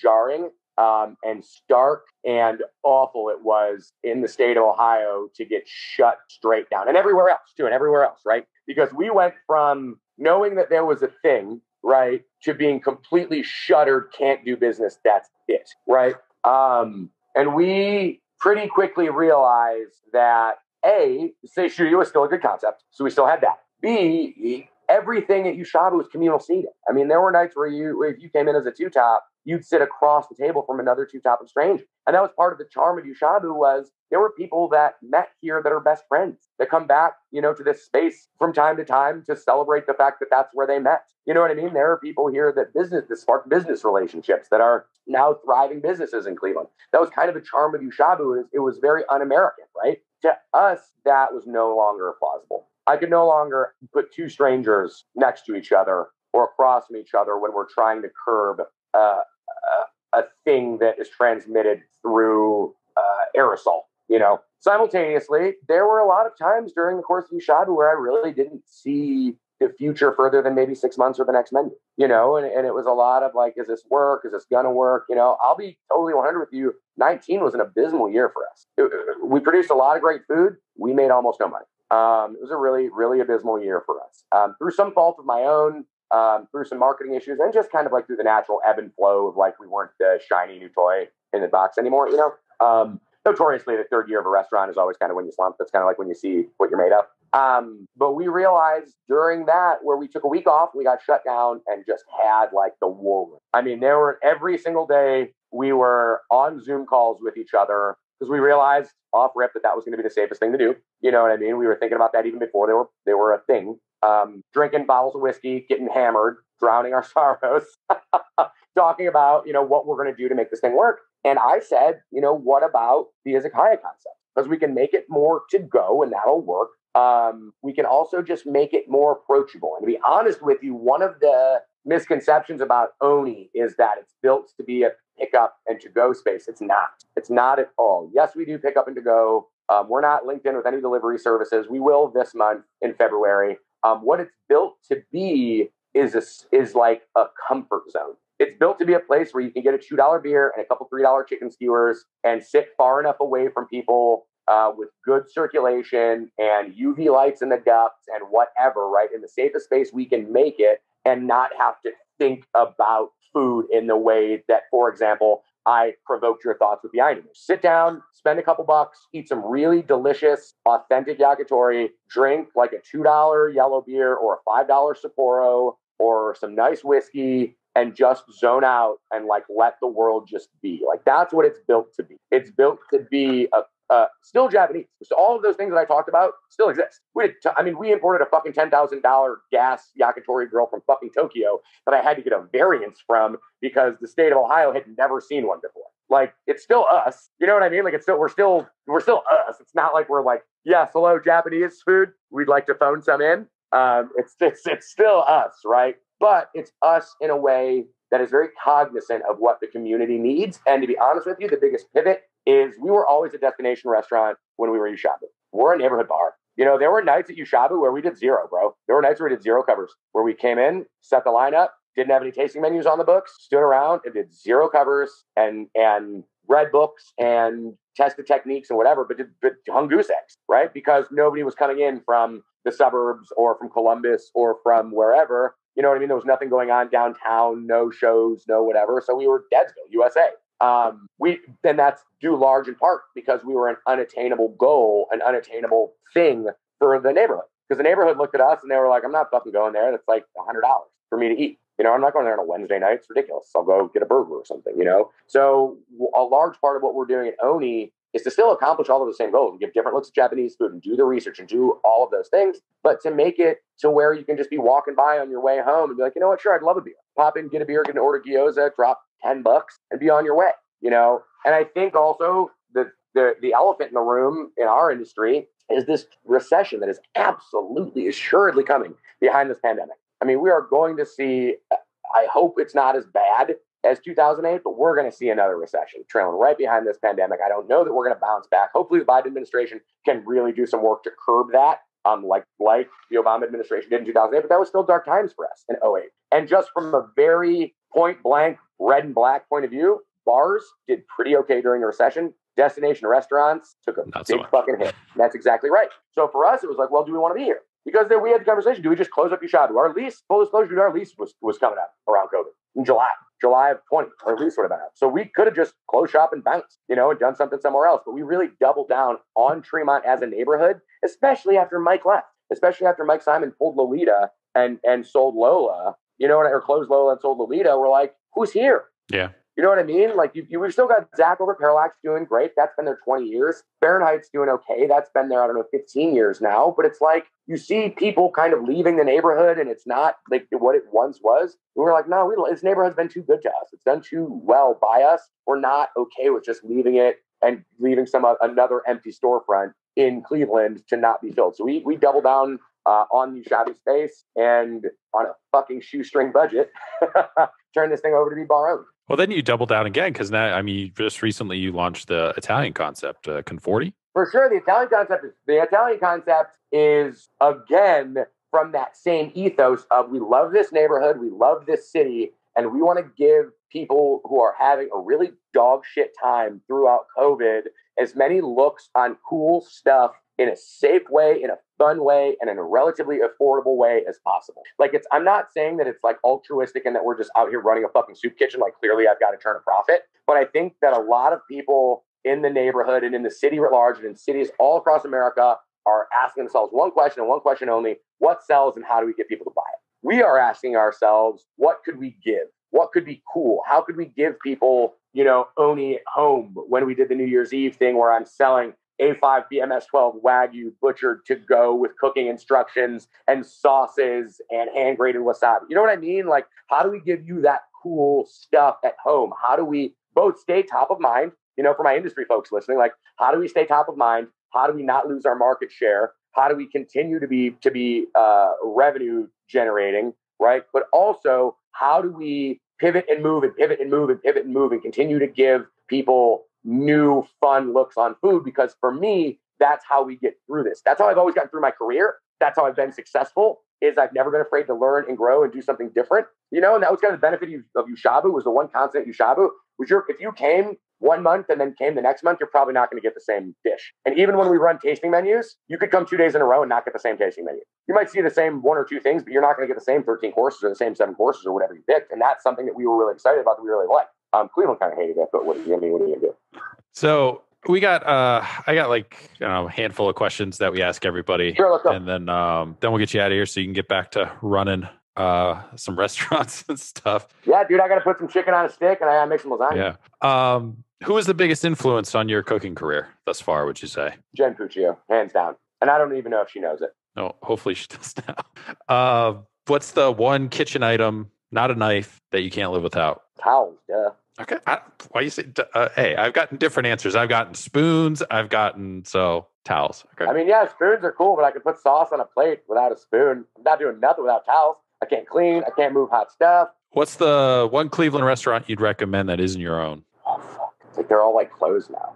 jarring and stark and awful it was in the state of Ohio to get shut straight down, and everywhere else, right? Because we went from knowing that there was a thing, right, to being completely shuttered, can't do business, that's it, right? And we, pretty quickly realized that A, Say Shuya was still a good concept, so we still had that. B, everything at Yushabu was communal seating. I mean, there were nights where if you came in as a two-top, you'd sit across the table from another two-top of strangers. And that was part of the charm of Yushabu was there were people that met here that are best friends that come back, to this space from time to time to celebrate the fact that that's where they met. You know what I mean? There are people here that spark business relationships that are now thriving businesses in Cleveland. That was kind of the charm of Yushabu. It was very un-American, right? To us, that was no longer plausible. I could no longer put two strangers next to each other or across from each other when we're trying to curb a thing that is transmitted through aerosol. Simultaneously, there were a lot of times during the course of Yushabu where I really didn't see the future further than maybe 6 months or the next menu, and it was a lot of like, is this work? Is this going to work? I'll be totally 100 with you. 19 was an abysmal year for us. We produced a lot of great food. We made almost no money. It was a really, really abysmal year for us. Through some fault of my own, through some marketing issues, and just kind of like through the natural ebb and flow of like we weren't the shiny new toy in the box anymore, Notoriously, the third year of a restaurant is always kind of when you slump. That's kind of like when you see what you're made of. But we realized during that where we took a week off, we got shut down and just had like the war room. I mean, there were every single day we were on Zoom calls with each other because we realized off rip that was going to be the safest thing to do. You know what I mean? We were thinking about that even before they were a thing. Drinking bottles of whiskey, getting hammered, drowning our sorrows, talking about, what we're going to do to make this thing work. And I said, what about the izakaya concept? Because we can make it more to go and that'll work. We can also just make it more approachable. And to be honest with you, one of the misconceptions about Oni is that it's built to be a pickup and to go space. It's not. It's not at all. Yes, we do pick up and to go. We're not linked in with any delivery services. We will this month in February. What it's built to be is like a comfort zone. It's built to be a place where you can get a $2 beer and a couple $3 chicken skewers and sit far enough away from people with good circulation and UV lights in the ducts and whatever, right? In the safest space we can make it and not have to think about food in the way that, for example, I provoked your thoughts with the item. Sit down, spend a couple bucks, eat some really delicious, authentic yakitori, drink like a $2 yellow beer or a $5 Sapporo or some nice whiskey and just zone out and like let the world just be. Like that's what it's built to be. It's built to be still Japanese. So all of those things that I talked about still exist. We imported a fucking $10,000 gas yakitori grill from fucking Tokyo that I had to get a variance from because the state of Ohio had never seen one before. Like it's still us. You know what I mean? Like we're still us. It's not like we're like, yes, hello, Japanese food. We'd like to phone some in. It's still us, right? But it's us in a way that is very cognizant of what the community needs. And to be honest with you, the biggest pivot is we were always a destination restaurant when we were Yushabu. We're a neighborhood bar. There were nights at Yushabu where we did zero, bro. There were nights where we did zero covers, where we came in, set the lineup, didn't have any tasting menus on the books, stood around and did zero covers and read books and tested techniques and whatever, but hung goose eggs, right? Because nobody was coming in from the suburbs or from Columbus or from wherever. You know what I mean? There was nothing going on downtown, no shows, no whatever. So we were Deadsville, USA. Then that's due large in part because we were an unattainable goal, an unattainable thing for the neighborhood. Because the neighborhood looked at us and they were like, I'm not fucking going there. That's like $100 for me to eat. I'm not going there on a Wednesday night. It's ridiculous. I'll go get a burger or something, So a large part of what we're doing at Oni is to still accomplish all of the same goals and give different looks at Japanese food and do the research and do all of those things, but to make it to where you can just be walking by on your way home and be like, you know what, sure, I'd love a beer. Pop in, get a beer, get an order gyoza, drop $10 and be on your way, And I think also the elephant in the room in our industry is this recession that is absolutely assuredly coming behind this pandemic. I mean, we are going to see, I hope it's not as bad as 2008, but we're going to see another recession trailing right behind this pandemic. I don't know that we're going to bounce back. Hopefully the Biden administration can really do some work to curb that, like the Obama administration did in 2008, but that was still dark times for us in 2008. And just from a very point blank, red and black point of view, bars did pretty okay during the recession. Destination restaurants took a big fucking hit. That's exactly right. So for us, it was like, well, do we want to be here? Because then we had the conversation, do we just close up Yushabu? Our lease, full disclosure, our lease was coming up around COVID in July. July of 20, or at least would have been out. So we could have just closed shop and bounced, you know, and done something somewhere else. But we really doubled down on Tremont as a neighborhood, especially after Mike left, especially after Mike Simon pulled Lolita and sold Lola, you know, or closed Lola and sold Lolita. We're like, who's here? Yeah. You know what I mean? Like, we've still got Zach over at Parallax doing great. That's been there 20 years. Fahrenheit's doing okay. That's been there, I don't know, 15 years now. But it's like, you see people kind of leaving the neighborhood, and it's not like what it once was. And we're like, no, this neighborhood's been too good to us. It's done too well by us. We're not okay with just leaving it and leaving another empty storefront in Cleveland to not be filled. So we double down on the shabby space, and on a fucking shoestring budget, turn this thing over to be bar owned. Well, then you double down again, because now, I mean, just recently you launched the Italian concept, Conforti. For sure, the Italian concept is again from that same ethos of, we love this neighborhood, we love this city, and we want to give people who are having a really dog shit time throughout COVID as many looks on cool stuff in a safe way, in a fun way, and in a relatively affordable way as possible. Like, I'm not saying that it's like altruistic and that we're just out here running a fucking soup kitchen. Like, clearly I've got to turn a profit. But I think that a lot of people in the neighborhood and in the city at large and in cities all across America are asking themselves one question and one question only: what sells and how do we get people to buy it? We are asking ourselves, what could we give? What could be cool? How could we give people, you know, Oni at home when we did the New Year's Eve thing where I'm selling A5 BMS 12 Wagyu butchered to go with cooking instructions and sauces and hand grated wasabi. You know what I mean? Like, how do we give you that cool stuff at home? How do we both stay top of mind? You know, for my industry folks listening, like, how do we stay top of mind? How do we not lose our market share? How do we continue to be revenue generating, right? But also, how do we pivot and move and pivot and move and pivot and move and continue to give people new fun looks on food? Because for me, that's how we get through this. That's how I've always gotten through my career. That's how I've been successful, is I've never been afraid to learn and grow and do something different. You know, and that was kind of the benefit of Yushabu, was the one constant at Yushabu, was if you came 1 month and then came the next month, you're probably not going to get the same dish. And even when we run tasting menus, you could come 2 days in a row and not get the same tasting menu. You might see the same 1 or 2 things, but you're not going to get the same 13 courses or the same 7 courses or whatever you picked. And that's something that we were really excited about, that we really liked. Cleveland kind of hated it, but what are you going to do? So we got, I got like, you know, a handful of questions that we ask everybody. Sure, let's go. And then we'll get you out of here so you can get back to running some restaurants and stuff. Yeah, dude, I got to put some chicken on a stick and I got to make some lasagna. Yeah. Who was the biggest influence on your cooking career thus far, would you say? Jen Puccio, hands down. And I don't even know if she knows it. No, hopefully she does now. What's the one kitchen item, not a knife, that you can't live without? Towels, duh. Okay. Why you say? Hey, I've gotten different answers. I've gotten spoons. I've gotten towels. Okay. I mean, yeah, spoons are cool, but I can put sauce on a plate without a spoon. I'm not doing nothing without towels. I can't clean. I can't move hot stuff. What's the one Cleveland restaurant you'd recommend that isn't your own? Oh, fuck. It's like they're all like closed now.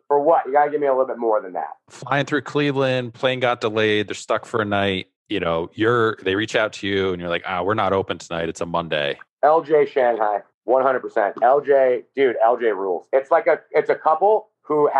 For what? You gotta give me a little bit more than that. Flying through Cleveland, plane got delayed. They're stuck for a night. You know, they reach out to you and you're like, we're not open tonight. It's a Monday. LJ Shanghai, 100%. LJ rules. It's a couple who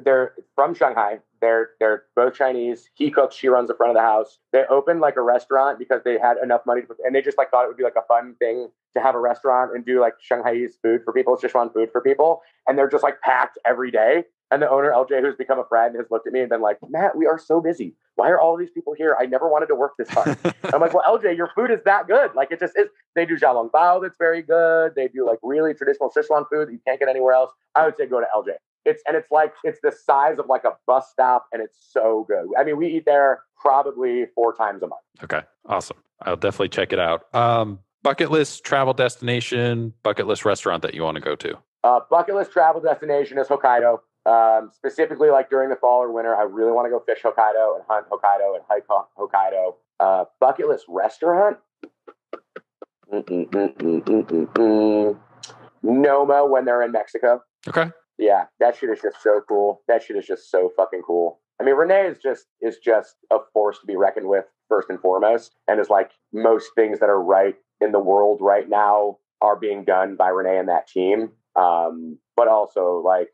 they're from Shanghai. They're both Chinese. He cooks, she runs the front of the house. They opened like a restaurant because they had enough money and they just like thought it would be like a fun thing to have a restaurant and do like Shanghaiese food for people, Sichuan food for people. And they're just like packed every day. And the owner, LJ, who's become a friend, has looked at me and been like, Matt, we are so busy. Why are all these people here? I never wanted to work this hard. I'm like, well, LJ, your food is that good. Like, it just is. They do xiaolong bao that's very good. They do like really traditional Sichuan food that you can't get anywhere else. I would say go to LJ. It's the size of like a bus stop, and it's so good. I mean, we eat there probably 4 times a month. Okay, awesome. I'll definitely check it out. Bucket list travel destination, bucket list restaurant that you want to go to? Bucket list travel destination is Hokkaido. Specifically, like during the fall or winter, I really want to go fish Hokkaido and hunt Hokkaido and hike Hokkaido. Bucket list restaurant? Noma when they're in Mexico. Okay. Yeah, that shit is just so cool. That shit is just so fucking cool. I mean, Renee is just a force to be reckoned with, first and foremost. And it's like most things that are right in the world right now are being done by Renee and that team. But also, like,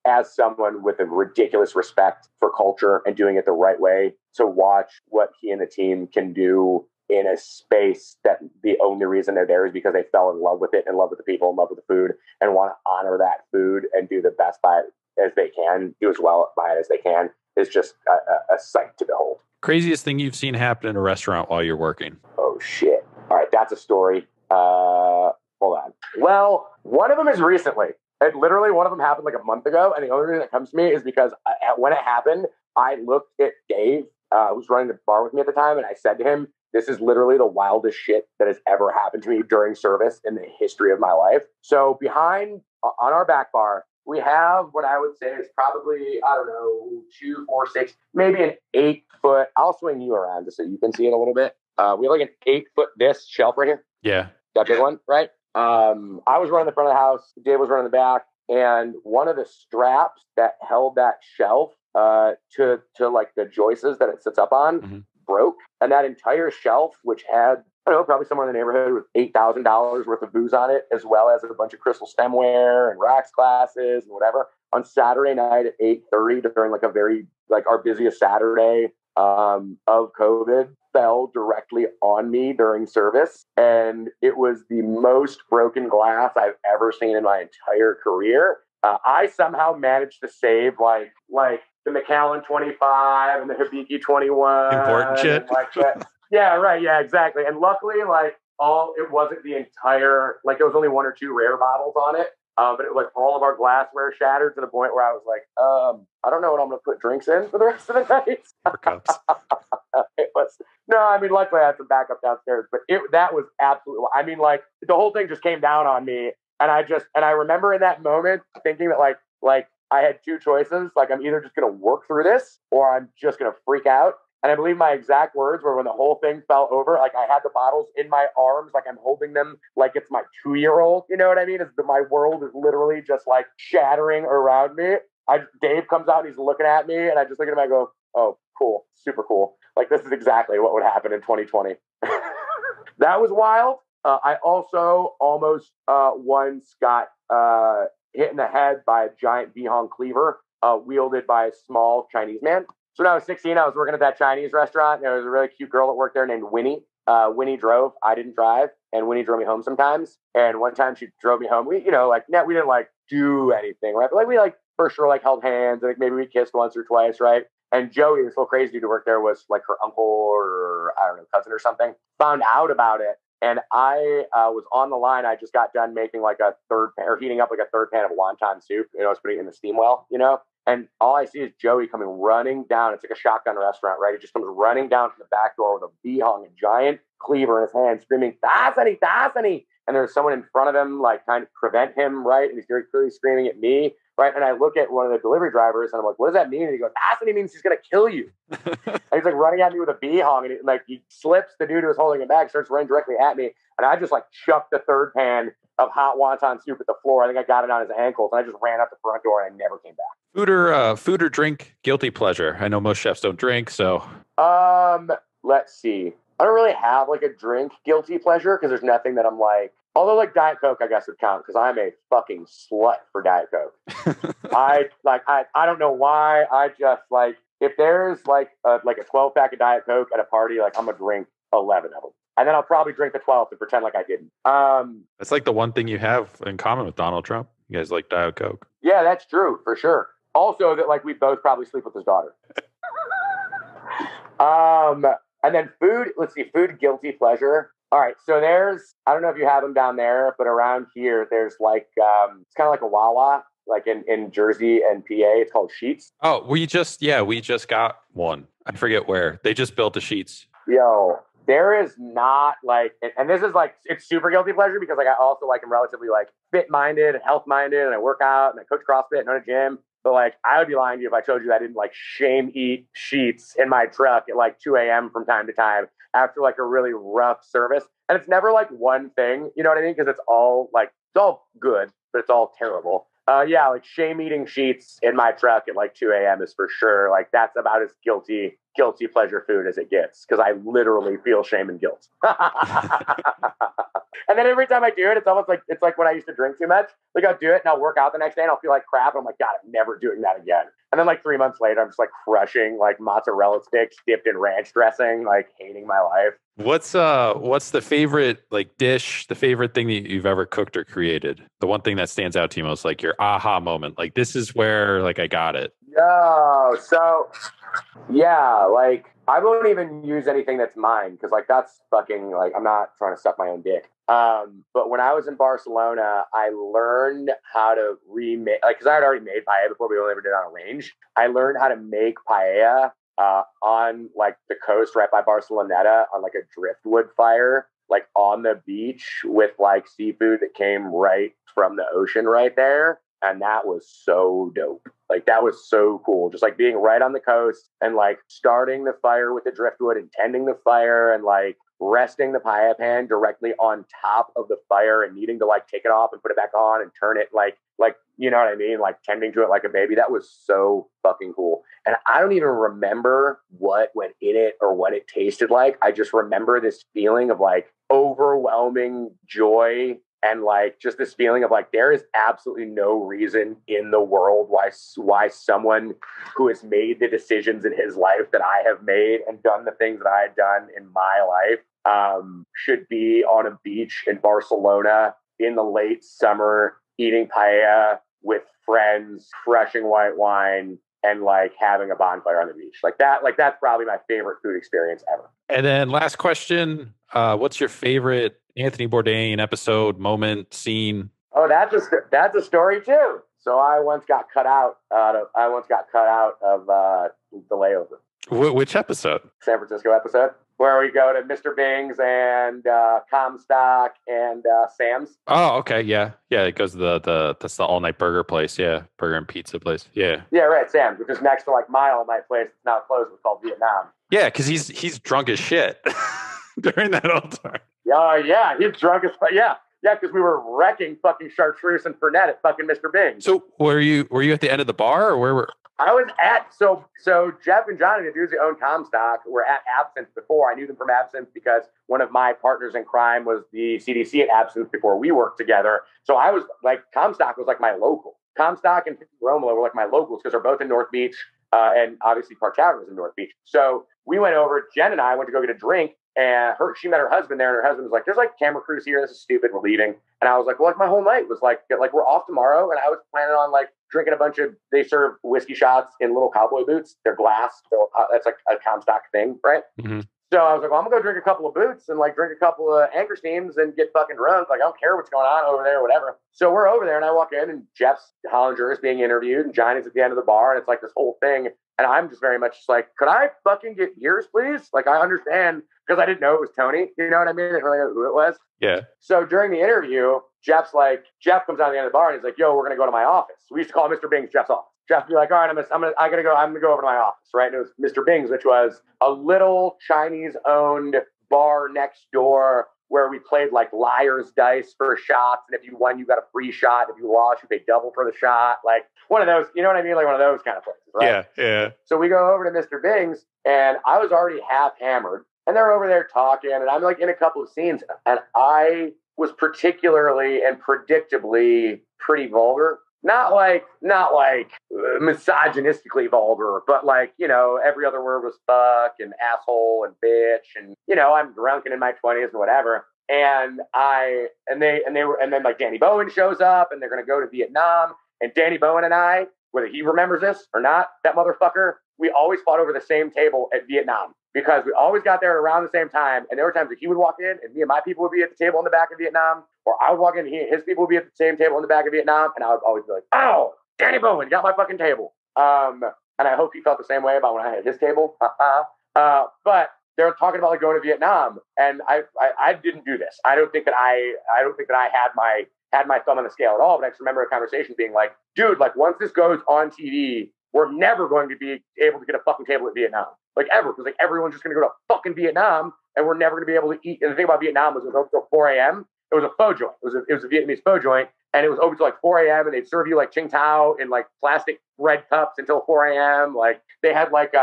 as someone with a ridiculous respect for culture and doing it the right way, to watch what he and the team can do in a space that the only reason they're there is because they fell in love with it, in love with the people, in love with the food, and want to honor that food and do the best by it as they can, do as well by it as they can, is just a sight to behold. Craziest thing you've seen happen in a restaurant while you're working? Oh, shit. All right, that's a story. Hold on. Well, one of them is recently. Literally, one of them happened like a month ago, and the only reason that comes to me is because when it happened, I looked at Dave, who's running the bar with me at the time, and I said to him, this is literally the wildest shit that has ever happened to me during service in the history of my life. So behind, on our back bar, we have what I would say is probably, I don't know, 2, 4, 6, maybe an 8-foot. I'll swing you around just so you can see it a little bit. We have like an 8-foot this shelf right here. Yeah. That big one, right? I was running the front of the house. Dave was running the back. And one of the straps that held that shelf to like the joists that it sits up on broke. And that entire shelf, which had, I don't know, probably somewhere in the neighborhood with $8,000 worth of booze on it, as well as a bunch of crystal stemware and rocks glasses and whatever, on Saturday night at 8:30 during like a very, like our busiest Saturday of COVID, fell directly on me during service. And it was the most broken glass I've ever seen in my entire career. I somehow managed to save like the Macallan 25 and the Hibiki 21. Important shit. Like that. Yeah, right. Yeah, exactly. And luckily, like it wasn't the entire, like there was only 1 or 2 rare bottles on it. But it was like all of our glassware shattered to the point where I was like, I don't know what I'm going to put drinks in for the rest of the night. For cups. It was, no, I mean, luckily I had some backup downstairs, but that was absolutely, I mean, like the whole thing just came down on me. And I remember in that moment thinking that like I had 2 choices. Like I'm either just going to work through this or I'm just going to freak out. And I believe my exact words were when the whole thing fell over, like I had the bottles in my arms, like I'm holding them like it's my 2-year-old. You know what I mean? My world is literally just like shattering around me. Dave comes out and he's looking at me and I just look at him and I go, oh, cool. Super cool. Like this is exactly what would happen in 2020. That was wild. I also almost once got hit in the head by a giant Bihang cleaver wielded by a small Chinese man. So when I was 16, I was working at that Chinese restaurant. And there was a really cute girl that worked there named Winnie. Winnie drove. I didn't drive. And Winnie drove me home sometimes. And one time she drove me home. We didn't like do anything, right? But like we like for sure like held hands. And like maybe we kissed once or twice, right? And Joey, this little crazy dude who worked there, was like her uncle or I don't know, cousin or something, found out about it. And I was on the line. I just got done making like heating up like a third pan of wonton soup. I was putting it in the steam well, And all I see is Joey coming running down. It's like a shotgun restaurant, right? He just comes running down from the back door with a Bihang, a giant cleaver in his hand, screaming, "Dasani, Dasani!" And there's someone in front of him, like trying to prevent him, right? And he's very clearly screaming at me, right? And I look at one of the delivery drivers and I'm like, what does that mean? And he goes, "Dasani means he's going to kill you." And he's like running at me with a Bihang. And he slips the dude who was holding him back, starts running directly at me. And I just like chucked the third pan of hot wonton soup at the floor. I think I got it on his ankles. And I just ran out the front door and I never came back. Food or drink guilty pleasure? I know most chefs don't drink, so. Let's see. I don't really have like a drink guilty pleasure because there's nothing that I'm like. Although like Diet Coke, I guess would count because I'm a fucking slut for Diet Coke. I don't know why. I just like if there's like a 12-pack of Diet Coke at a party, like I'm gonna drink 11 of them. And then I'll probably drink the 12th and pretend like I didn't. That's like the one thing you have in common with Donald Trump. You guys like Diet Coke. Yeah, that's true for sure. Also, that like we both probably sleep with his daughter. And then food. Let's see, food guilty pleasure. All right, so I don't know if you have them down there, but around here there's like it's kind of like a Wawa, like in Jersey and PA. It's called Sheetz. Oh, we just got one. I forget where. They just built the Sheetz. Yo. There is not like, and this is like, it's super guilty pleasure because like I also like am relatively like fit minded and health minded and I work out and I coach CrossFit and own a gym. But like, I would be lying to you if I told you that I didn't like shame eat Sheetz in my truck at like 2 a.m. from time to time after like a really rough service. And it's never like one thing, you know what I mean? Because it's all good, but it's all terrible. Yeah, like shame eating Sheetz in my truck at like 2 a.m. is for sure. Like that's about as guilty pleasure food as it gets because I literally feel shame and guilt. And then every time I do it, it's almost like it's like when I used to drink too much. Like I'll do it and I'll work out the next day and I'll feel like crap. And I'm like, God, I'm never doing that again. And then like 3 months later, I'm just like crushing like mozzarella sticks dipped in ranch dressing, like hating my life. What's the favorite like dish, the favorite thing that you've ever cooked or created? The one thing that stands out to you most, like your aha moment. Like this is where like I got it. Yo, so yeah, like I won't even use anything that's mine because like that's fucking like I'm not trying to suck my own dick. But when I was in Barcelona, I learned how to remake, like, because I had already made paella before. We only ever did it on a range. I learned how to make paella on like the coast right by Barceloneta on like a driftwood fire, like on the beach with like seafood that came right from the ocean right there. And that was so dope. Like that was so cool. Just like being right on the coast and like starting the fire with the driftwood and tending the fire and like resting the paella pan directly on top of the fire and needing to like take it off and put it back on and turn it like, you know what I mean? Like tending to it like a baby. That was so fucking cool. And I don't even remember what went in it or what it tasted like. I just remember this feeling of like overwhelming joy and like just this feeling of like there is absolutely no reason in the world why someone who has made the decisions in his life that I have made and done the things that I had done in my life should be on a beach in Barcelona in the late summer eating paella with friends, crushing white wine, and like having a bonfire on the beach. Like that's probably my favorite food experience ever. And then last question, what's your favorite Anthony Bourdain episode, moment, scene? Oh, that's a story too. So I once got cut out of the layover. Which episode? San Francisco episode where we go to Mr. Bing's and Comstock and Sam's. Oh, okay, yeah. It goes to that's the all night burger place, yeah, burger and pizza place, yeah. Yeah, right, Sam's, which is next to like my all night place. It's now closed. It's called Vietnam. Yeah, because he's drunk as shit during that whole time. Yeah, he's drunk as fuck. Yeah, because we were wrecking fucking chartreuse and Fernet at fucking Mr. Bing's. So were you at the end of the bar or where were? I was at, so Jeff and Johnny, the dudes that own Comstock, were at Absinthe before. I knew them from Absinthe because one of my partners in crime was the CDC at Absinthe before we worked together. So I was like, Comstock was like my local. Comstock and Romulo were like my locals because they're both in North Beach, and obviously Park Tavern was in North Beach. So we went over, Jen and I went to go get a drink, and she met her husband there, and her husband was like, there's like camera crews here, this is stupid, we're leaving. And I was like, well, like my whole night was like we're off tomorrow, and I was planning on like drinking a bunch of, they serve whiskey shots in little cowboy boots. They're glass, so that's like a Comstock thing, right? Mm-hmm. So I was like, well, I'm going to go drink a couple of boots and like drink a couple of Anchor Steams and get fucking drunk. Like, I don't care what's going on over there or whatever. So we're over there and I walk in and Jeff's Hollinger is being interviewed and Johnny's at the end of the bar. And it's like this whole thing. And I'm just very much just like, could I fucking get beers, please? Like, I understand because I didn't know it was Tony. You know what I mean? I didn't really know who it was. Yeah. So during the interview, Jeff comes out at the end of the bar and he's like, yo, we're going to go to my office. We used to call Mr. Bing's Jeff's office. Jeff would be like, all right, I'm gonna go over to my office, right? And it was Mr. Bing's, which was a little Chinese-owned bar next door where we played like liar's dice for shots, and if you won, you got a free shot. If you lost, you paid double for the shot. Like one of those, you know what I mean? Like one of those kind of places, right? Yeah. So we go over to Mr. Bing's, and I was already half hammered, and they're over there talking, and I'm like in a couple of scenes, and I was particularly and predictably pretty vulgar. Not like misogynistically vulgar, but like, you know, every other word was fuck and asshole and bitch. And, you know, I'm drunk and in my 20s and whatever. And then like Danny Bowen shows up and they're going to go to Vietnam. And Danny Bowen and I, whether he remembers this or not, that motherfucker, we always fought over the same table at Vietnam because we always got there around the same time. And there were times that he would walk in and me and my people would be at the table in the back of Vietnam, or I would walk in and his people would be at the same table in the back of Vietnam. And I would always be like, oh, Danny Bowen got my fucking table. And I hope he felt the same way about when I had his table. But they're talking about like going to Vietnam. And I didn't do this. I don't think that I had my thumb on the scale at all. But I just remember a conversation being like, dude, like once this goes on TV, we're never going to be able to get a fucking table at Vietnam. Like ever. Because like everyone's just going to go to fucking Vietnam and we're never going to be able to eat. And the thing about Vietnam was it was open till 4 a.m. It was a pho joint. It was a Vietnamese pho joint. And it was open till like 4 a.m. and they'd serve you like Ching Tao in like plastic red cups until 4 a.m. Like they had like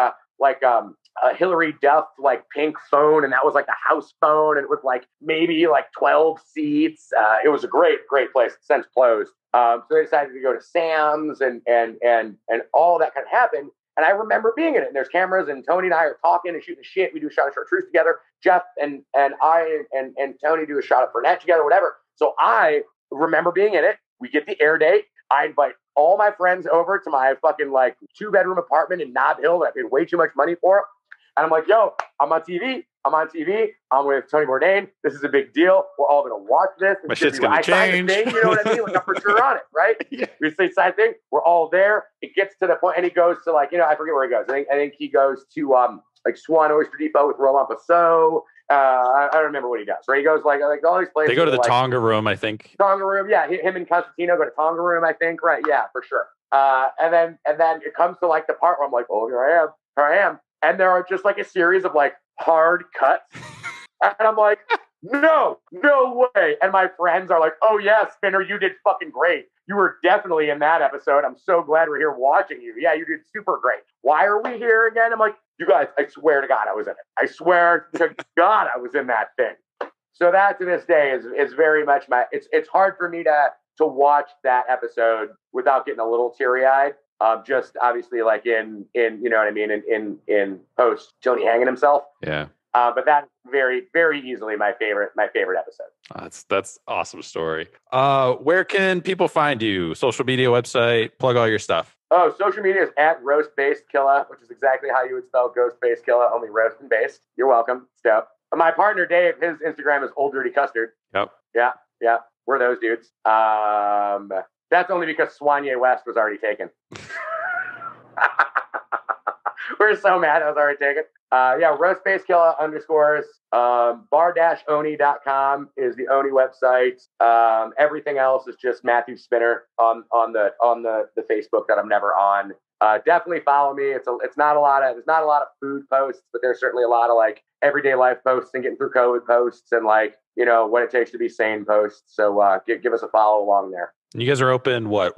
a Hillary Duff like pink phone, and that was like the house phone, and it was like maybe like 12 seats. It was a great place. It's since closed. So they decided to go to Sam's, and all that kind of happened. And I remember being in it. And there's cameras, and Tony and I are talking and shooting shit. We do a shot of Chartreuse together. Jeff and I and Tony do a shot of Fernet together, whatever. So I remember being in it. We get the air date. I invite all my friends over to my fucking like 2-bedroom apartment in Nob Hill that I paid way too much money for. And I'm like, yo, I'm on TV. I'm with Tony Bourdain. This is a big deal. We're all going to watch this. My shit's going to change. Thing, you know what I mean? Like, I'm for sure on it, right? Yeah. We say side thing. We're all there. It gets to the point, and he goes to like, I forget where he goes. I think he goes to like Swan Oyster Depot with Roland Passot. I don't remember what he does. Right? He goes like all these places. They go to the like, Tonga Room, I think. Tonga Room, yeah. Him and Constantino go to Tonga Room, I think. Right? Yeah, for sure. And then it comes to like the part where I'm like, oh, here I am. And there are just like a series of like hard cuts. And I'm like, no way. And my friends are like, oh yeah, Spinner, you did fucking great. You were definitely in that episode. I'm so glad we're here watching you. Yeah, you did super great. Why are we here again? I'm like, you guys, I swear to God I was in it. I swear to God I was in that thing. So that to this day is very much it's hard for me to watch that episode without getting a little teary-eyed. Just obviously like in you know what I mean, in post Tony hanging himself. Yeah. But that's very, very easily my favorite episode. That's awesome story. Where can people find you? Social media, website, plug all your stuff. Oh, social media is at Roast Based Killa, which is exactly how you would spell Ghost Based Killa, only roast and based. You're welcome. Step. My partner Dave, his Instagram is Old Dirty Custard. Yep. Yeah. We're those dudes. That's only because Swanye West was already taken. We're so mad that was already taken. Roast Based Killa _ bar-oni.com is the Oni website. Everything else is just Matthew Spinner on the Facebook that I'm never on. Definitely follow me. There's not a lot of food posts, but there's certainly a lot of like everyday life posts and getting through COVID posts and like, what it takes to be sane posts. So give us a follow along there. You guys are open what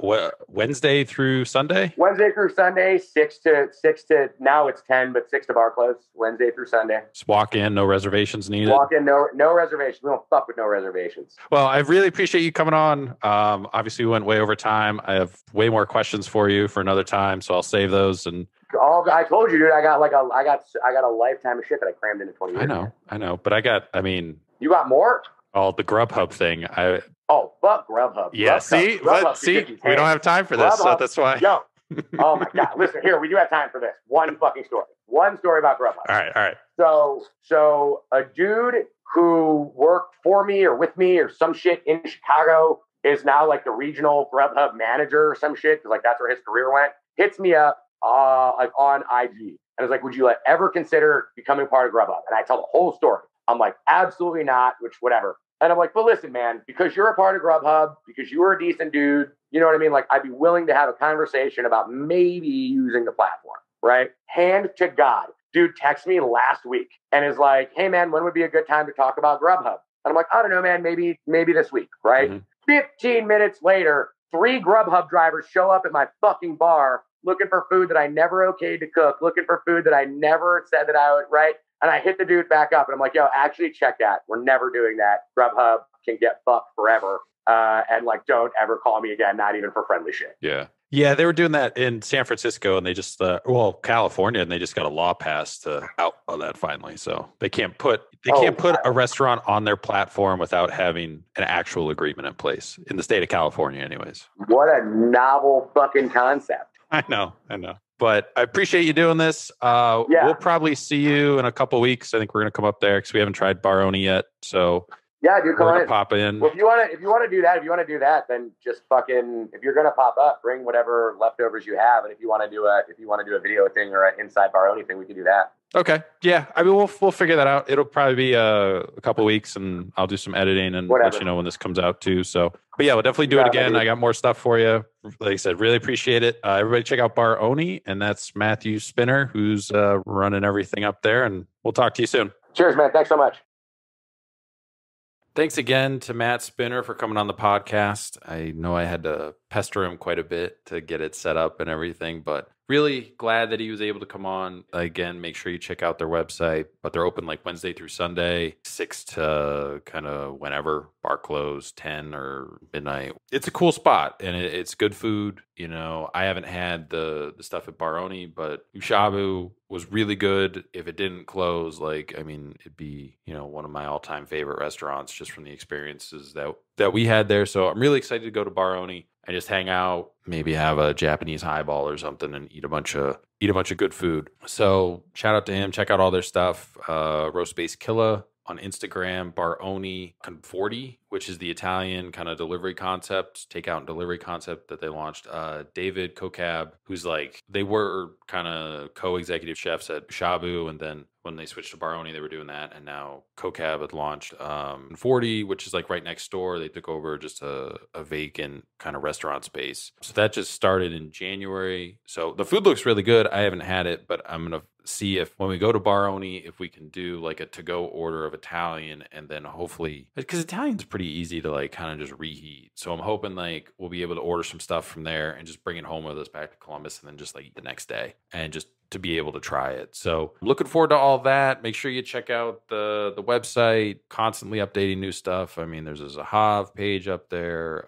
Wednesday through Sunday? Wednesday through Sunday, 6 to now it's 10, but 6 to bar close. Wednesday through Sunday. Just walk in, no reservations needed. Walk in, no reservations. We don't fuck with no reservations. Well, I really appreciate you coming on. Obviously, we went way over time. I have way more questions for you for another time, so I'll save those. And I told you, dude. I got a lifetime of shit that I crammed into 20 years. I know, but you got more. Oh, the Grubhub thing. Oh, fuck Grubhub. Yeah, Grubhub, we don't have time for this, so that's why. Yo, oh my God. Listen, here, we do have time for this. One fucking story. One story about Grubhub. All right. So a dude who worked for me or with me or some shit in Chicago is now like the regional Grubhub manager or some shit, because like that's where his career went, hits me up like on IG. And was like, would you ever consider becoming part of Grubhub? And I tell the whole story. I'm like, absolutely not, which whatever. And I'm like, but listen, man, because you're a part of Grubhub, because you were a decent dude, you know what I mean? Like, I'd be willing to have a conversation about maybe using the platform, right? Hand to God. Dude texted me last week and is like, hey, man, when would be a good time to talk about Grubhub? And I'm like, I don't know, man, maybe this week, right? Mm-hmm. 15 minutes later, 3 Grubhub drivers show up at my fucking bar looking for food that I never okayed to cook, looking for food that I never said that I would, right? And I hit the dude back up and I'm like, yo, actually check that. We're never doing that. Grubhub can get fucked forever. And like, don't ever call me again, not even for friendly shit. Yeah. Yeah, they were doing that in San Francisco and they just, California, and they just got a law passed out of that finally. So they can't put a restaurant on their platform without having an actual agreement in place in the state of California anyways. What a novel fucking concept. I know. But I appreciate you doing this. We'll probably see you in a couple of weeks. I think we're going to come up there because we haven't tried Bar-Oni yet. So yeah, dude, come on. Pop in. Well, if you want to do that, then just fucking, if you're going to pop up, bring whatever leftovers you have. And if you want to do a video thing or an inside Bar-Oni thing, we can do that. Okay. Yeah. I mean, we'll figure that out. It'll probably be a couple of weeks and I'll do some editing and let you know when this comes out too. So, but yeah, we'll definitely do it again. I got more stuff for you. Like I said, really appreciate it. Everybody check out Bar-Oni, and that's Matthew Spinner, who's running everything up there, and we'll talk to you soon. Cheers, man. Thanks so much. Thanks again to Matt Spinner for coming on the podcast. I know I had to pester him quite a bit to get it set up and everything, but really glad that he was able to come on. Again, make sure you check out their website, but they're open like Wednesday through Sunday, 6 to kind of whenever. Bar closed 10 or midnight. It's a cool spot, and it's good food. You know, I haven't had the stuff at Baroni, but Ushabu was really good. If it didn't close, like, I mean, it'd be, you know, one of my all-time favorite restaurants just from the experiences that we had there. So I'm really excited to go to Baroni and just hang out, maybe have a Japanese highball or something, and eat a bunch of good food. So shout out to him. Check out all their stuff. Roast Base Killa on Instagram, Baroni Conforti, which is the Italian kind of delivery concept, takeout and delivery concept that they launched. David Kokab, who's like, they were kind of co-executive chefs at Shabu, and then when they switched to Baroni, they were doing that. And now Kokab had launched 40, which is like right next door. They took over just a vacant kind of restaurant space. So that just started in January. So the food looks really good. I haven't had it, but I'm going to see if when we go to Baroni, if we can do like a to-go order of Italian, and then hopefully, because Italian's pretty easy to like kind of just reheat. So I'm hoping like we'll be able to order some stuff from there and just bring it home with us back to Columbus, and then just like eat the next day and just to be able to try it. So I'm looking forward to all that. Make sure you check out the website, constantly updating new stuff. I mean, there's a Zahav page up there.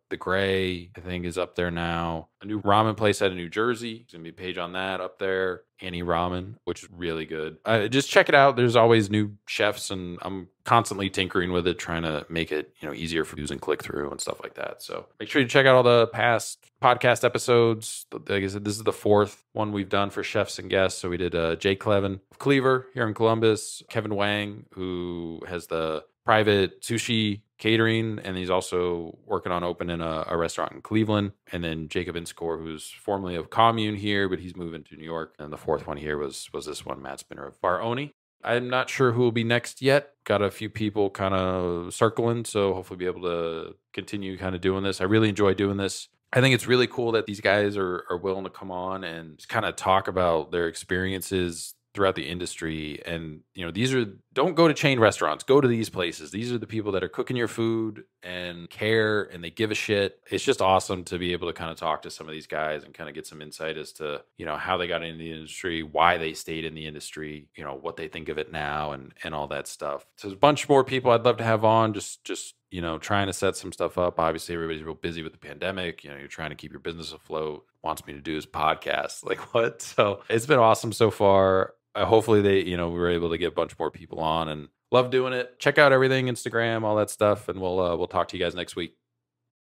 The Gray, I think, is up there now. A new ramen place out of New Jersey. There's going to be a page on that up there. Annie Ramen, which is really good. Just check it out. There's always new chefs, and I'm constantly tinkering with it, trying to make it, you know, easier for using click through and stuff like that. So make sure you check out all the past podcast episodes. Like I said, this is the fourth one we've done for chefs and guests. So we did Jay Clevin of Cleaver here in Columbus, Kevin Wang, who has the private sushi catering, and he's also working on opening a restaurant in Cleveland. And then Jacob Inscore, who's formerly of Commune here, but he's moving to New York. And the fourth one here was this one, Matt Spinner of Baroni. I'm not sure who will be next yet. Got a few people kind of circling, so hopefully be able to continue kind of doing this. I really enjoy doing this. I think it's really cool that these guys are willing to come on and just kind of talk about their experiences throughout the industry. And, you know, don't go to chain restaurants, go to these places. These are the people that are cooking your food and care, and they give a shit. It's just awesome to be able to kind of talk to some of these guys and kind of get some insight as to, you know, how they got into the industry, why they stayed in the industry, you know, what they think of it now, and all that stuff. So there's a bunch more people I'd love to have on, just, you know, trying to set some stuff up. Obviously, everybody's real busy with the pandemic. You know, you're trying to keep your business afloat. Wants me to do his podcast. Like, what? So it's been awesome so far. Hopefully we were able to get a bunch more people on, and love doing it. Check out everything, Instagram, all that stuff. And we'll talk to you guys next week.